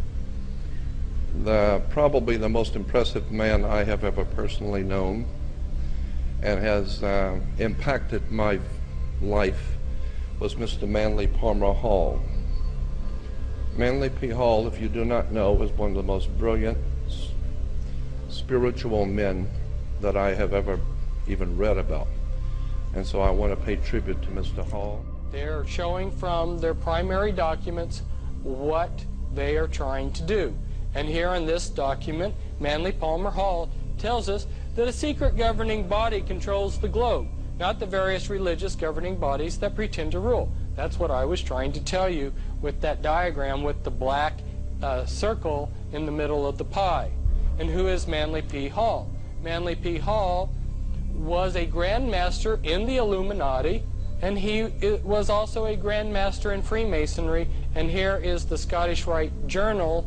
Probably the most impressive man I have ever personally known and has impacted my life was Mr. Manly Palmer Hall. Manly P. Hall, if you do not know, was one of the most brilliant spiritual men that I have ever even read about. And so I want to pay tribute to Mr. Hall. They're showing from their primary documents what they are trying to do. And here in this document, Manly Palmer Hall tells us that a secret governing body controls the globe, not the various religious governing bodies that pretend to rule. That's what I was trying to tell you with that diagram with the black circle in the middle of the pie. And who is Manly P. Hall? Manly P. Hall was a Grand Master in the Illuminati, and he was also a Grand Master in Freemasonry. And here is the Scottish Rite Journal's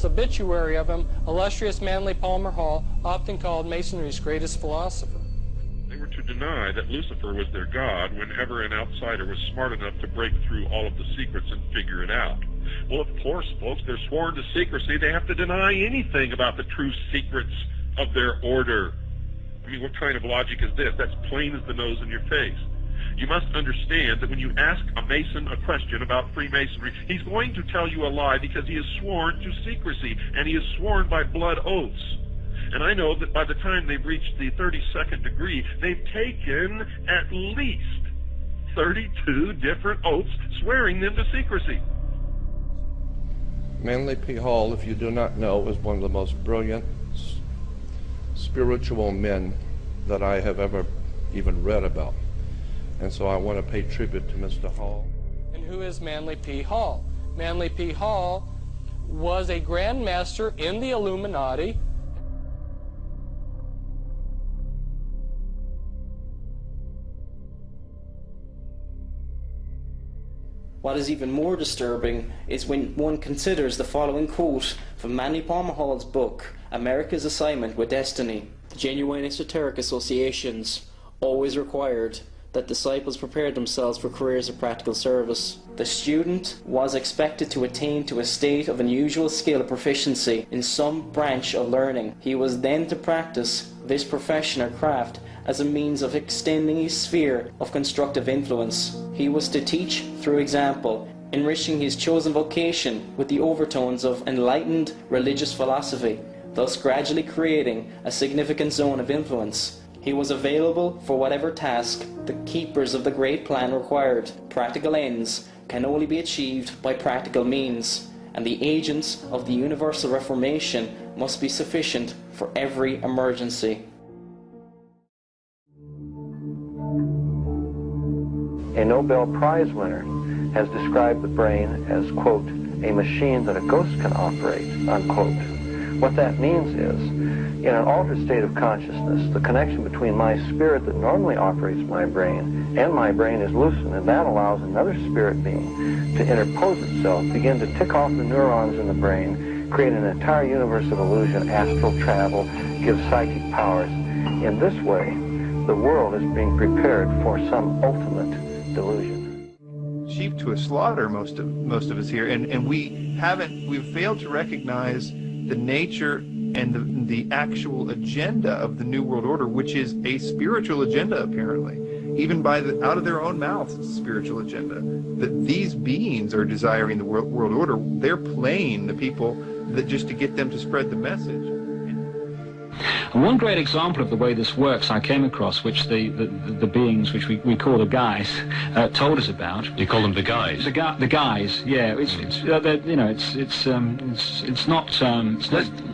obituary of him, illustrious Manly Palmer Hall, often called Masonry's greatest philosopher. They were to deny that Lucifer was their god whenever an outsider was smart enough to break through all of the secrets and figure it out. Well, of course, folks, they're sworn to secrecy. They have to deny anything about the true secrets of their order. I mean, what kind of logic is this? That's plain as the nose in your face. You must understand that when you ask a Mason a question about Freemasonry, he's going to tell you a lie because he is sworn to secrecy, and he is sworn by blood oaths. And I know that by the time they've reached the 32nd degree, they've taken at least 32 different oaths swearing them to secrecy. Manly P. Hall, if you do not know, was one of the most brilliant spiritual men that I have ever even read about. And so I want to pay tribute to Mr. Hall. And who is Manly P. Hall? Manly P. Hall was a Grand Master in the Illuminati. What is even more disturbing is when one considers the following quote from Manly Palmer Hall's book, America's Assignment with Destiny. Genuine esoteric associations always required that disciples prepared themselves for careers of practical service. The student was expected to attain to a state of unusual skill or proficiency in some branch of learning. He was then to practice this profession or craft as a means of extending his sphere of constructive influence. He was to teach through example, enriching his chosen vocation with the overtones of enlightened religious philosophy. thus gradually creating a significant zone of influence. He was available for whatever task the keepers of the great plan required. Practical ends can only be achieved by practical means, and the agents of the universal reformation must be sufficient for every emergency. A Nobel Prize winner has described the brain as, quote, a machine that a ghost can operate, unquote. What that means is, in an altered state of consciousness, the connection between my spirit that normally operates my brain and my brain is loosened, and that allows another spirit being to interpose itself, begin to tick off the neurons in the brain, create an entire universe of illusion, astral travel, give psychic powers. In this way, the world is being prepared for some ultimate delusion. Sheep to a slaughter, most of us here, and we've failed to recognize the nature and the actual agenda of the New World Order, which is a spiritual agenda, apparently. Even out of their own mouths, it's a spiritual agenda. That these beings are desiring the world order. They're playing the people just to get them to spread the message. And one great example of the way this works I came across, which the beings, which we call the guys, told us about. You call them the guys? The guys, yeah. It's not.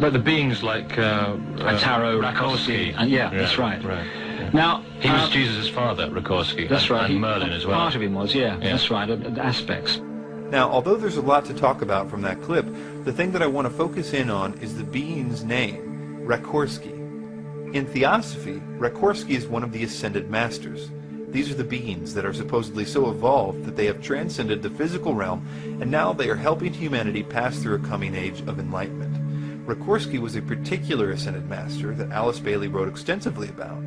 But the beings like Tarot, Rakoski. And that's right. Right. Now he was Jesus' father, Rakoski. That's right. And Merlin as well. Part of him was, yeah. That's right. Aspects. Now, although there's a lot to talk about from that clip, the thing that I want to focus in on is the being's name, Rakoski. In Theosophy, Rakoski is one of the ascended masters. These are the beings that are supposedly so evolved that they have transcended the physical realm, and now they are helping humanity pass through a coming age of enlightenment. Rakoski was a particular ascended master that Alice Bailey wrote extensively about.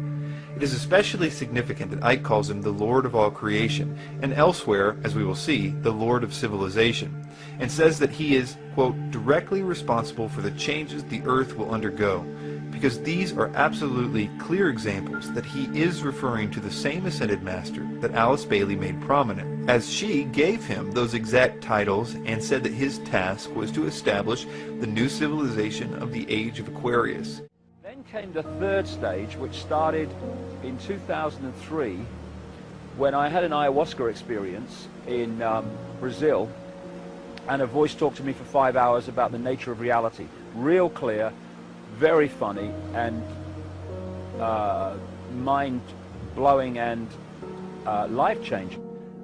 It is especially significant that Ike calls him the Lord of all creation, and elsewhere, as we will see, the Lord of civilization, and says that he is, quote, directly responsible for the changes the earth will undergo, because these are absolutely clear examples that he is referring to the same ascended master that Alice Bailey made prominent, as she gave him those exact titles and said that his task was to establish the new civilization of the age of Aquarius. Then came the third stage, which started in 2003, when I had an ayahuasca experience in Brazil, and a voice talked to me for 5 hours about the nature of reality. Real clear, very funny, and mind-blowing and life-changing.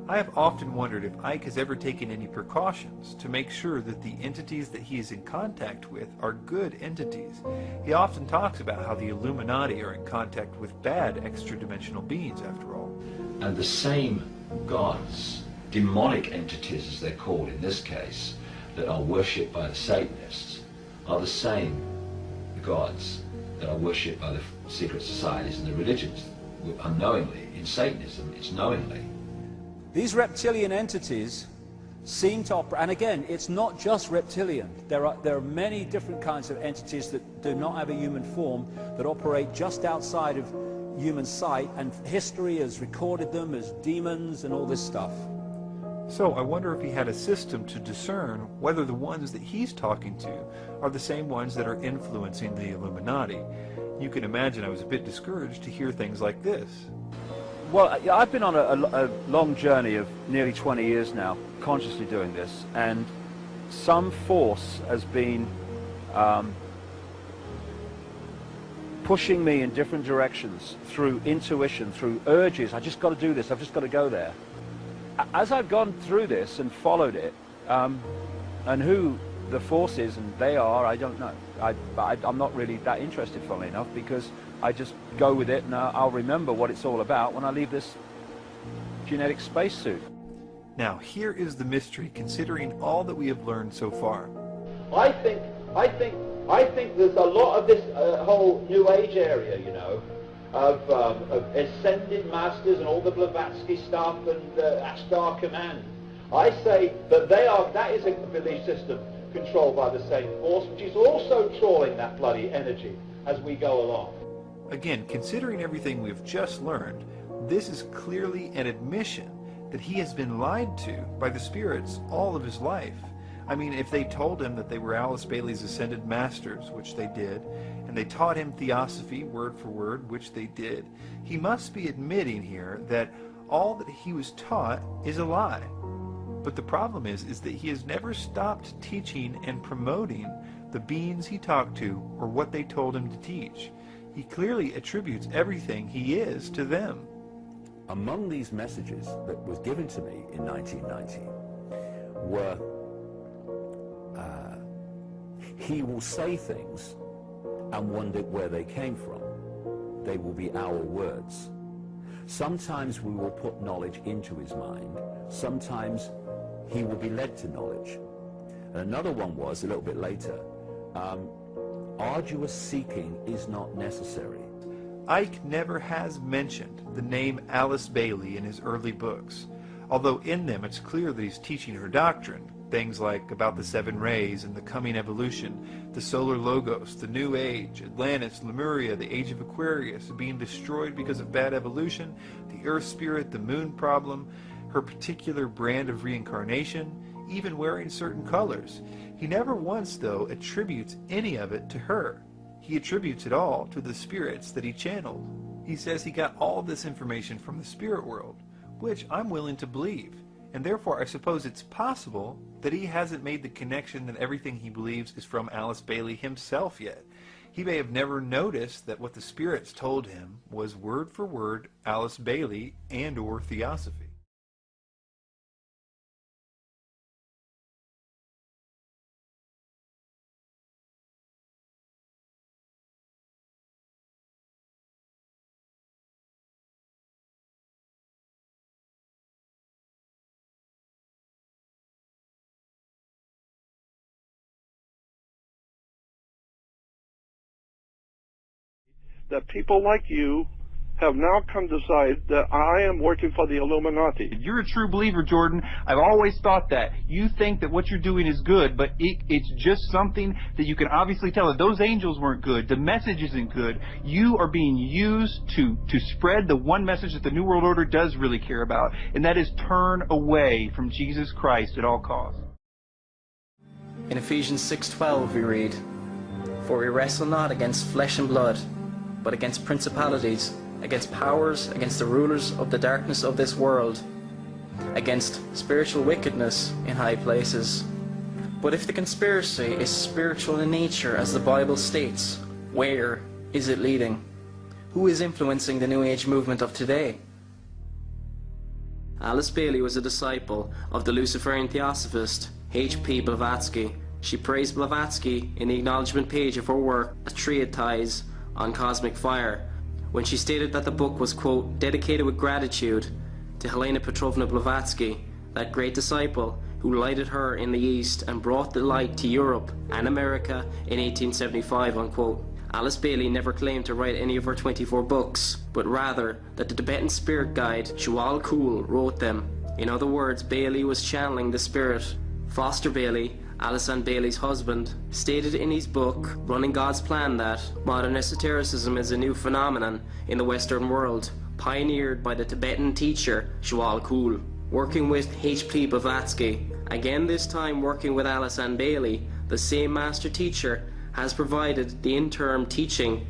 I have often wondered if Ike has ever taken any precautions to make sure that the entities that he is in contact with are good entities. He often talks about how the Illuminati are in contact with bad extra-dimensional beings, after all. And the same gods, demonic entities as they're called in this case, that are worshipped by the Satanists, are the same gods that are worshipped by the secret societies and the religions, unknowingly. In Satanism, it's knowingly. These reptilian entities seem to operate, and again, it's not just reptilian. There are many different kinds of entities that do not have a human form, that operate just outside of human sight, and history has recorded them as demons and all this stuff. So I wonder if he had a system to discern whether the ones that he's talking to are the same ones that are influencing the Illuminati. You can imagine I was a bit discouraged to hear things like this. Well, I've been on a long journey of nearly 20 years now, consciously doing this, and some force has been pushing me in different directions through intuition, through urges. I just got to do this, I've just got to go there. As I've gone through this and followed it, and who the force is and they are, I don't know. I'm not really that interested, funnily enough, because I just go with it, and I'll remember what it's all about when I leave this genetic spacesuit. Now, here is the mystery, considering all that we have learned so far. I think there's a lot of this whole New Age area, you know, of ascended masters and all the Blavatsky stuff and Ashtar Command. I say that that is a belief system controlled by the same force, which is also trawling that bloody energy as we go along. Again, considering everything we've just learned, this is clearly an admission that he has been lied to by the spirits all of his life. I mean, if they told him that they were Alice Bailey's ascended masters, which they did, and they taught him theosophy word for word, which they did, he must be admitting here that all that he was taught is a lie. But the problem is that he has never stopped teaching and promoting the beings he talked to or what they told him to teach. He clearly attributes everything he is to them. Among these messages that was given to me in 1990 were, he will say things and wonder where they came from. They will be our words. Sometimes we will put knowledge into his mind. Sometimes he will be led to knowledge. And another one was, a little bit later, arduous seeking is not necessary. Ike never has mentioned the name Alice Bailey in his early books, although in them it's clear that he's teaching her doctrine, things like about the 7 rays and the coming evolution, the solar logos, the new age, Atlantis, Lemuria, the age of Aquarius, being destroyed because of bad evolution, the earth spirit, the moon problem, her particular brand of reincarnation, even wearing certain colors. He never once, though, attributes any of it to her. He attributes it all to the spirits that he channeled. He says he got all this information from the spirit world, which I'm willing to believe, and therefore I suppose it's possible that he hasn't made the connection that everything he believes is from Alice Bailey himself yet. He may have never noticed that what the spirits told him was word for word Alice Bailey and or theosophy. That people like you have now come to decide that I am working for the Illuminati. You're a true believer, Jordan. I've always thought that. You think that what you're doing is good, but it's just something that you can obviously tell that those angels weren't good. The message isn't good. You are being used to spread the one message that the New World Order does really care about, and that is turn away from Jesus Christ at all costs. In Ephesians 6:12 we read, "For we wrestle not against flesh and blood, but against principalities, against powers, against the rulers of the darkness of this world, against spiritual wickedness in high places." But if the conspiracy is spiritual in nature, as the Bible states, where is it leading? Who is influencing the New Age movement of today? Alice Bailey was a disciple of the Luciferian theosophist H.P. Blavatsky. She praised Blavatsky in the acknowledgement page of her work, A Treatise on Cosmic Fire, when she stated that the book was, quote, dedicated with gratitude to Helena Petrovna Blavatsky, that great disciple who lighted her in the East and brought the light to Europe and America in 1875, unquote. Alice Bailey never claimed to write any of her 24 books, but rather that the Tibetan spirit guide Shual Kul wrote them. In other words, Bailey was channeling the spirit. Foster Bailey, Alice Ann Bailey's husband, stated in his book, Running God's Plan, that modern esotericism is a new phenomenon in the Western world, pioneered by the Tibetan teacher Shual Kul. Working with H.P. Blavatsky, again this time working with Alice Ann Bailey, the same master teacher has provided the interim teaching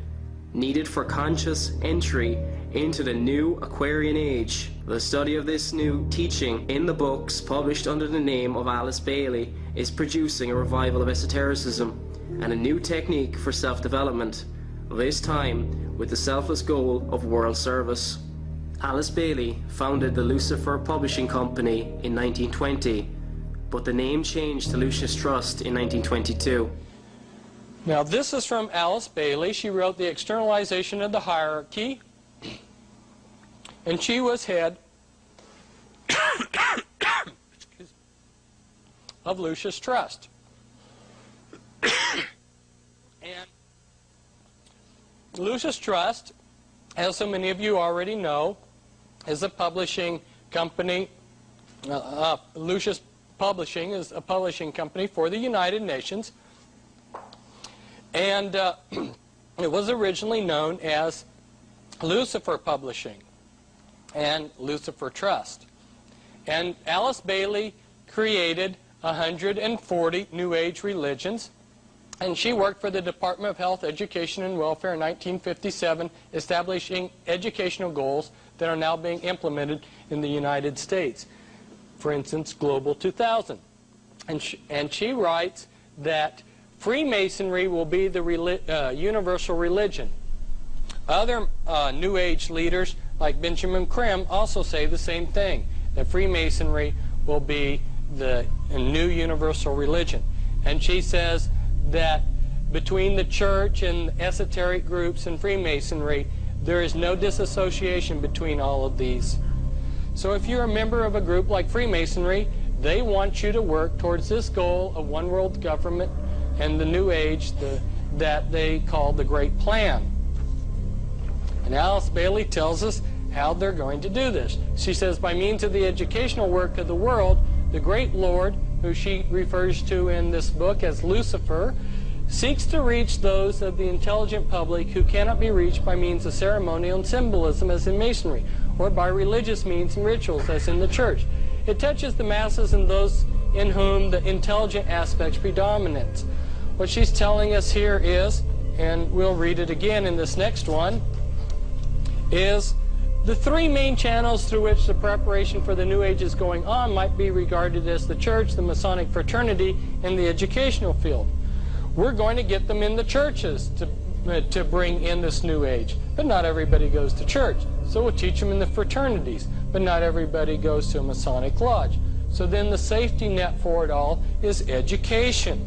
needed for conscious entry into the new Aquarian age. The study of this new teaching in the books published under the name of Alice Bailey is producing a revival of esotericism and a new technique for self-development, this time with the selfless goal of world service. Alice Bailey founded the Lucifer Publishing Company in 1920, but the name changed to Lucis Trust in 1922. Now this is from Alice Bailey. She wrote The Externalization of the Hierarchy, and she was head of Lucis Trust. And Lucis Trust, as so many of you already know, is a publishing company. Lucis Publishing is a publishing company for the United Nations, and it was originally known as Lucifer Publishing and Lucifer Trust. And Alice Bailey created 140 New Age religions. And she worked for the Department of Health, Education, and Welfare in 1957, establishing educational goals that are now being implemented in the United States. For instance, Global 2000. And she writes that Freemasonry will be the universal religion. Other New Age leaders, like Benjamin Krim, also say the same thing, that Freemasonry will be the new universal religion. And she says that between the church and esoteric groups and Freemasonry, there is no disassociation between all of these. So if you're a member of a group like Freemasonry, they want you to work towards this goal of one world government and the New Age that they call the Great Plan. And Alice Bailey tells us how they're going to do this. She says, by means of the educational work of the world, the Great Lord, who she refers to in this book as Lucifer, seeks to reach those of the intelligent public who cannot be reached by means of ceremonial and symbolism as in Masonry, or by religious means and rituals as in the church. It touches the masses and those in whom the intelligent aspects predominate. What she's telling us here is, and we'll read it again in this next one, is the three main channels through which the preparation for the New Age is going on might be regarded as the church, the Masonic fraternity, and the educational field. We're going to get them in the churches to bring in this New Age. But not everybody goes to church. So we'll teach them in the fraternities. But not everybody goes to a Masonic lodge. So then the safety net for it all is education.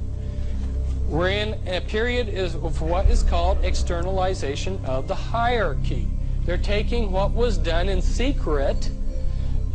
We're in a period of what is called externalization of the hierarchy. They're taking what was done in secret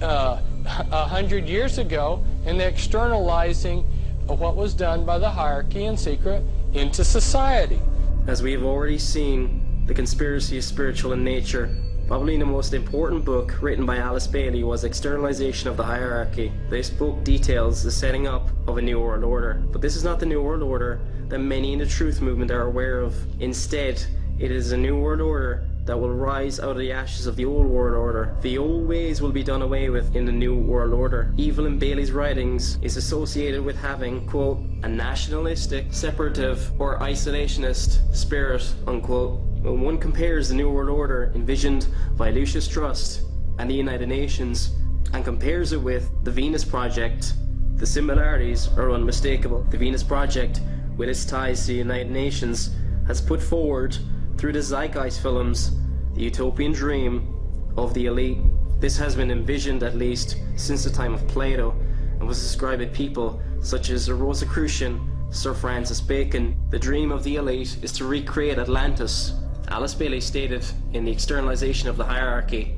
100 years ago, and they're externalizing what was done by the hierarchy in secret into society. As we have already seen, The Conspiracy is Spiritual in Nature. Probably the most important book written by Alice Bailey was Externalization of the Hierarchy. This book details the setting up of a New World Order. But this is not the New World Order that many in the Truth Movement are aware of. Instead, it is a New World Order that will rise out of the ashes of the old world order. The old ways will be done away with in the new world order. Evil in Bailey's writings is associated with having, quote, a nationalistic, separative, or isolationist spirit, unquote. When one compares the new world order envisioned by Lucius Trust and the United Nations and compares it with the Venus Project, the similarities are unmistakable. The Venus Project, with its ties to the United Nations, has put forward through the Zeitgeist films the utopian dream of the elite. This has been envisioned at least since the time of Plato and was described by people such as the Rosicrucian Sir Francis Bacon. The dream of the elite is to recreate Atlantis. Alice Bailey stated in The Externalization of the Hierarchy,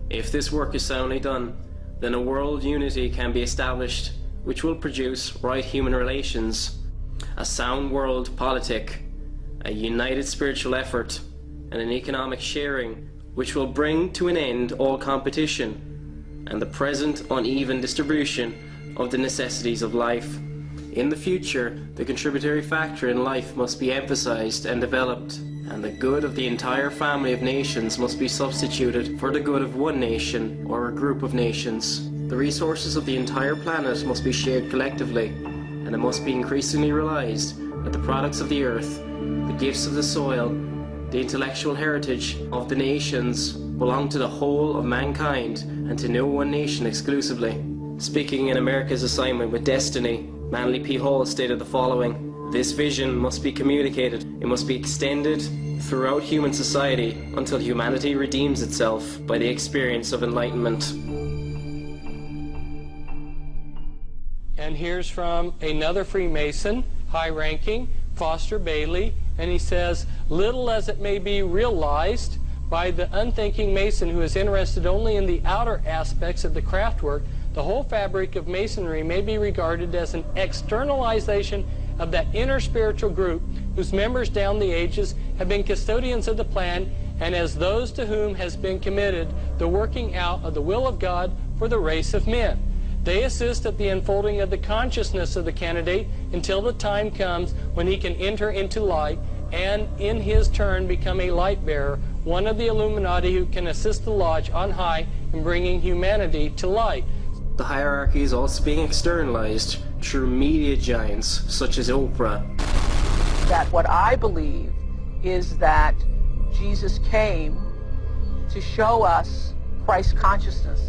if this work is soundly done, then a world unity can be established which will produce right human relations, a sound world politic, a united spiritual effort, and an economic sharing which will bring to an end all competition and the present uneven distribution of the necessities of life. In the future, the contributory factor in life must be emphasized and developed, and the good of the entire family of nations must be substituted for the good of one nation or a group of nations. The resources of the entire planet must be shared collectively, and it must be increasingly realized that the products of the earth, the gifts of the soil, the intellectual heritage of the nations belong to the whole of mankind and to no one nation exclusively. Speaking in America's Assignment with Destiny, Manly P. Hall stated the following: this vision must be communicated, it must be extended throughout human society until humanity redeems itself by the experience of enlightenment. And here's from another Freemason, high-ranking, Foster Bailey, and he says, little as it may be realized by the unthinking Mason who is interested only in the outer aspects of the craftwork, the whole fabric of Masonry may be regarded as an externalization of that inner spiritual group whose members down the ages have been custodians of the plan and as those to whom has been committed the working out of the will of God for the race of men. They assist at the unfolding of the consciousness of the candidate until the time comes when he can enter into light and in his turn become a light bearer, one of the Illuminati who can assist the lodge on high in bringing humanity to light. The hierarchy is also being externalized through media giants such as Oprah. That what I believe is that Jesus came to show us Christ consciousness.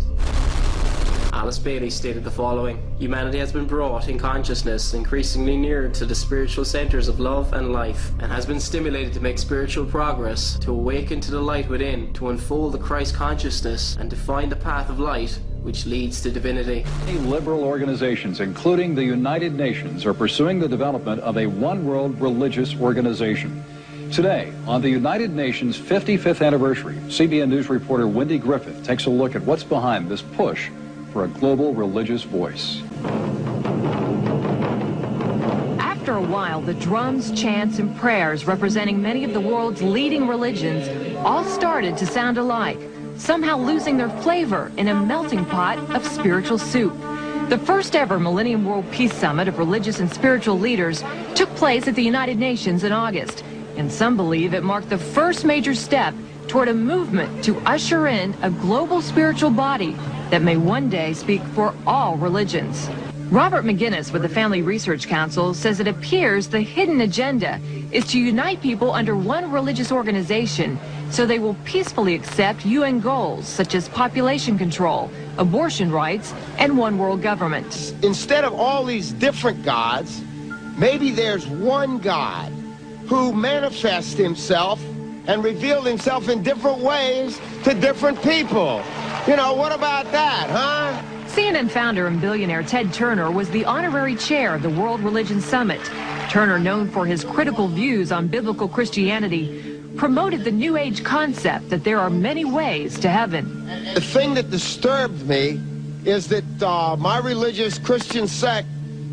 Alice Bailey stated the following: humanity has been brought in consciousness increasingly nearer to the spiritual centers of love and life, and has been stimulated to make spiritual progress, to awaken to the light within, to unfold the Christ consciousness, and to find the path of light which leads to divinity. Many liberal organizations, including the United Nations, are pursuing the development of a one-world religious organization. Today, on the United Nations 55th anniversary, CBN News reporter Wendy Griffith takes a look at what's behind this push for a global religious voice. After a while, the drums, chants, and prayers representing many of the world's leading religions all started to sound alike, somehow losing their flavor in a melting pot of spiritual soup. The first ever Millennium World Peace Summit of religious and spiritual leaders took place at the United Nations in August, and some believe it marked the first major step toward a movement to usher in a global spiritual body that may one day speak for all religions. Robert McGinnis with the Family Research Council says it appears the hidden agenda is to unite people under one religious organization so they will peacefully accept UN goals such as population control, abortion rights, and one world government. Instead of all these different gods, maybe there's one God who manifests himself and revealed himself in different ways to different people. You know, what about that, huh? CNN founder and billionaire Ted Turner was the honorary chair of the World Religion Summit. Turner, known for his critical views on biblical Christianity, promoted the New Age concept that there are many ways to heaven. The thing that disturbed me is that my religious Christian sect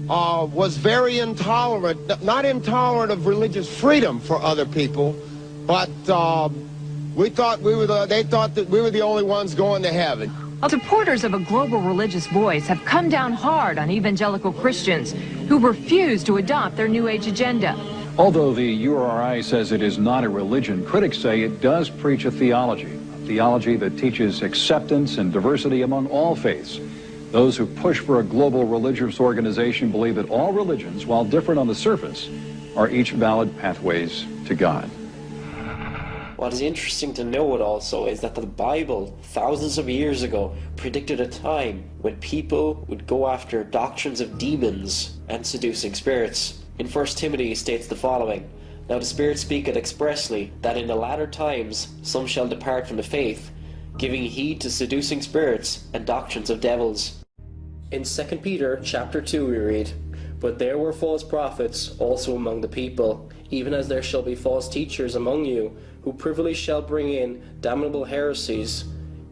was very intolerant, not intolerant of religious freedom for other people, but they thought that we were the only ones going to heaven. Supporters of a global religious voice have come down hard on evangelical Christians who refuse to adopt their New Age agenda. Although the URI says it is not a religion, critics say it does preach a theology that teaches acceptance and diversity among all faiths. Those who push for a global religious organization believe that all religions, while different on the surface, are each valid pathways to God. What is interesting to note also is that the Bible, thousands of years ago, predicted a time when people would go after doctrines of demons and seducing spirits. In 1 Timothy it states the following: "Now the Spirit speaketh expressly, that in the latter times some shall depart from the faith, giving heed to seducing spirits and doctrines of devils." In 2 Peter chapter 2 we read, "But there were false prophets also among the people, even as there shall be false teachers among you, who privily shall bring in damnable heresies,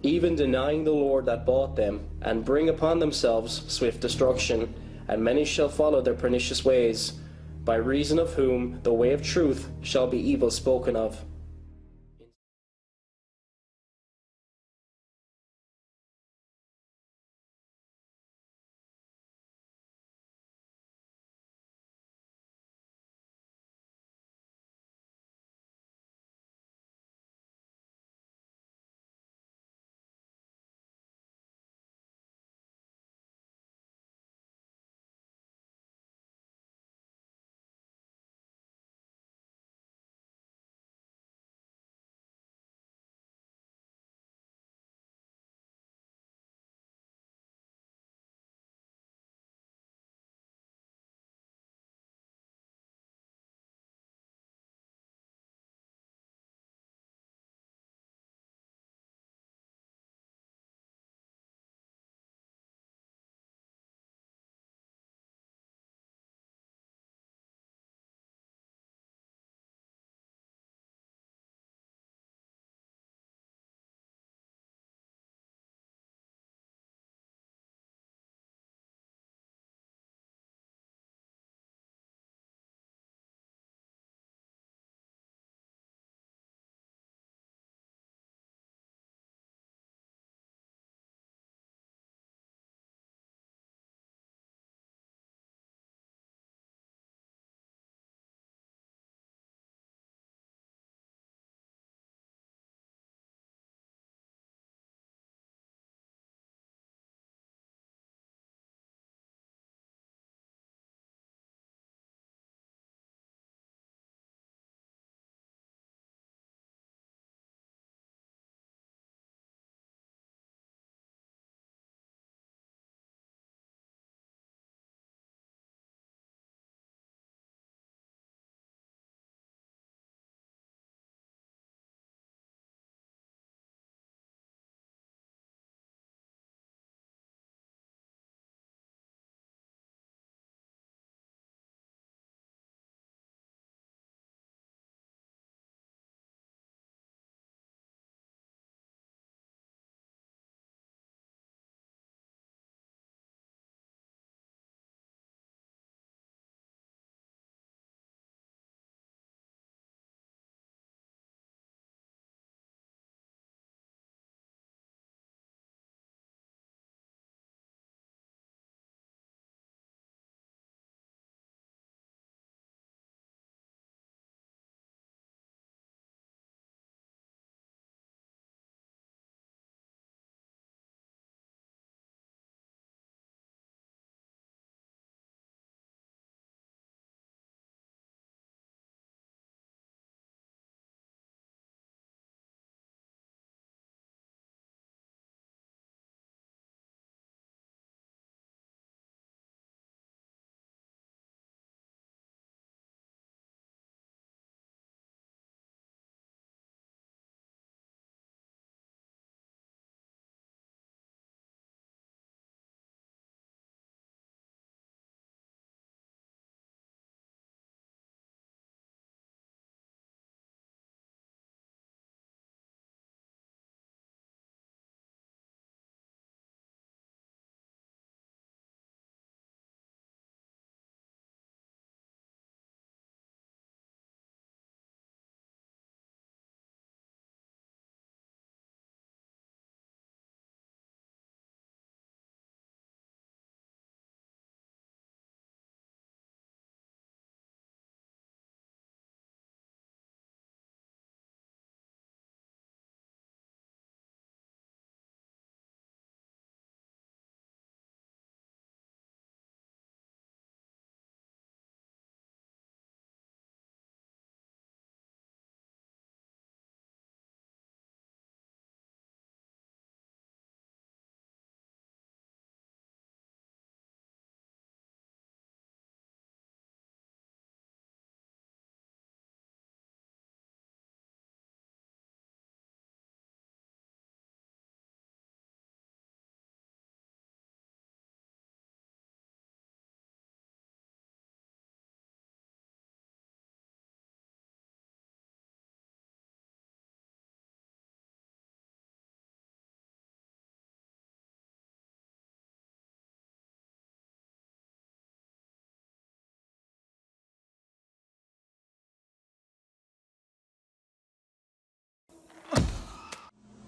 even denying the Lord that bought them, and bring upon themselves swift destruction. And many shall follow their pernicious ways, by reason of whom the way of truth shall be evil spoken of."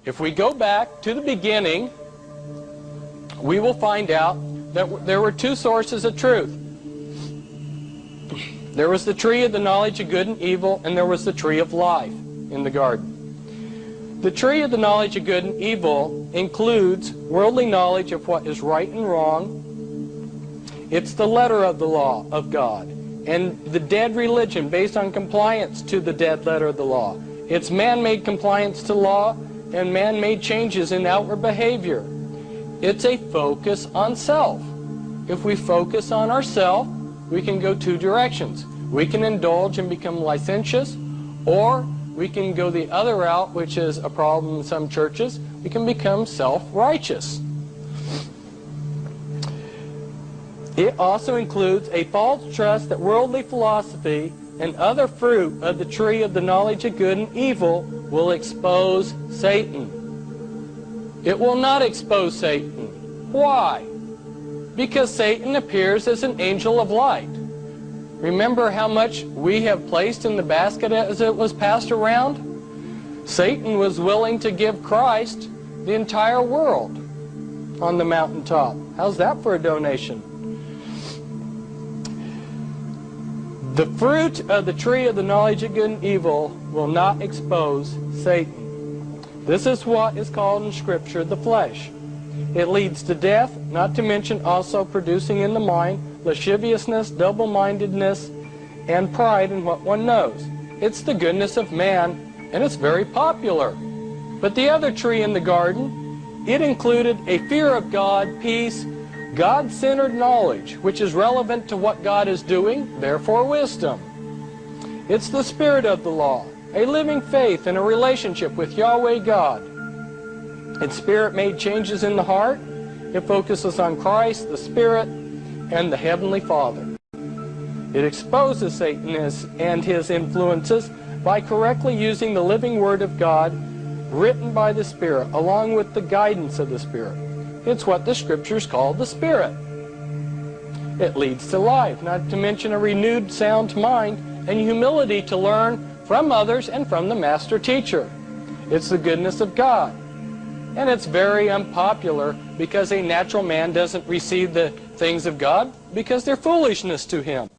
If we go back to the beginning, we will find out that there were two sources of truth. There was the tree of the knowledge of good and evil, and there was the tree of life in the garden. The tree of the knowledge of good and evil includes worldly knowledge of what is right and wrong. It's the letter of the law of God, and the dead religion based on compliance to the dead letter of the law. It's man-made compliance to law and man-made changes in outward behavior. It's a focus on self. If we focus on ourself, we can go two directions. We can indulge and become licentious, or we can go the other route, which is a problem in some churches. We can become self-righteous. It also includes a false trust that worldly philosophy and other fruit of the tree of the knowledge of good and evil will expose Satan. It will not expose Satan. Why? Because Satan appears as an angel of light. Remember how much we have placed in the basket as it was passed around? Satan was willing to give Christ the entire world on the mountaintop. How's that for a donation? The fruit of the tree of the knowledge of good and evil will not expose Satan. This is what is called in Scripture the flesh. It leads to death, not to mention also producing in the mind lasciviousness, double-mindedness, and pride in what one knows. It's the goodness of man, and it's very popular. But the other tree in the garden, it included a fear of God, peace, God-centered knowledge, which is relevant to what God is doing, therefore wisdom. It's the spirit of the law, a living faith and a relationship with Yahweh God. Its spirit made changes in the heart. It focuses on Christ, the Spirit, and the Heavenly Father. It exposes Satan and his influences by correctly using the living Word of God written by the Spirit, along with the guidance of the Spirit. It's what the Scriptures call the Spirit. It leads to life, not to mention a renewed sound mind and humility to learn from others and from the Master Teacher. It's the goodness of God. And it's very unpopular because a natural man doesn't receive the things of God because they're foolishness to him.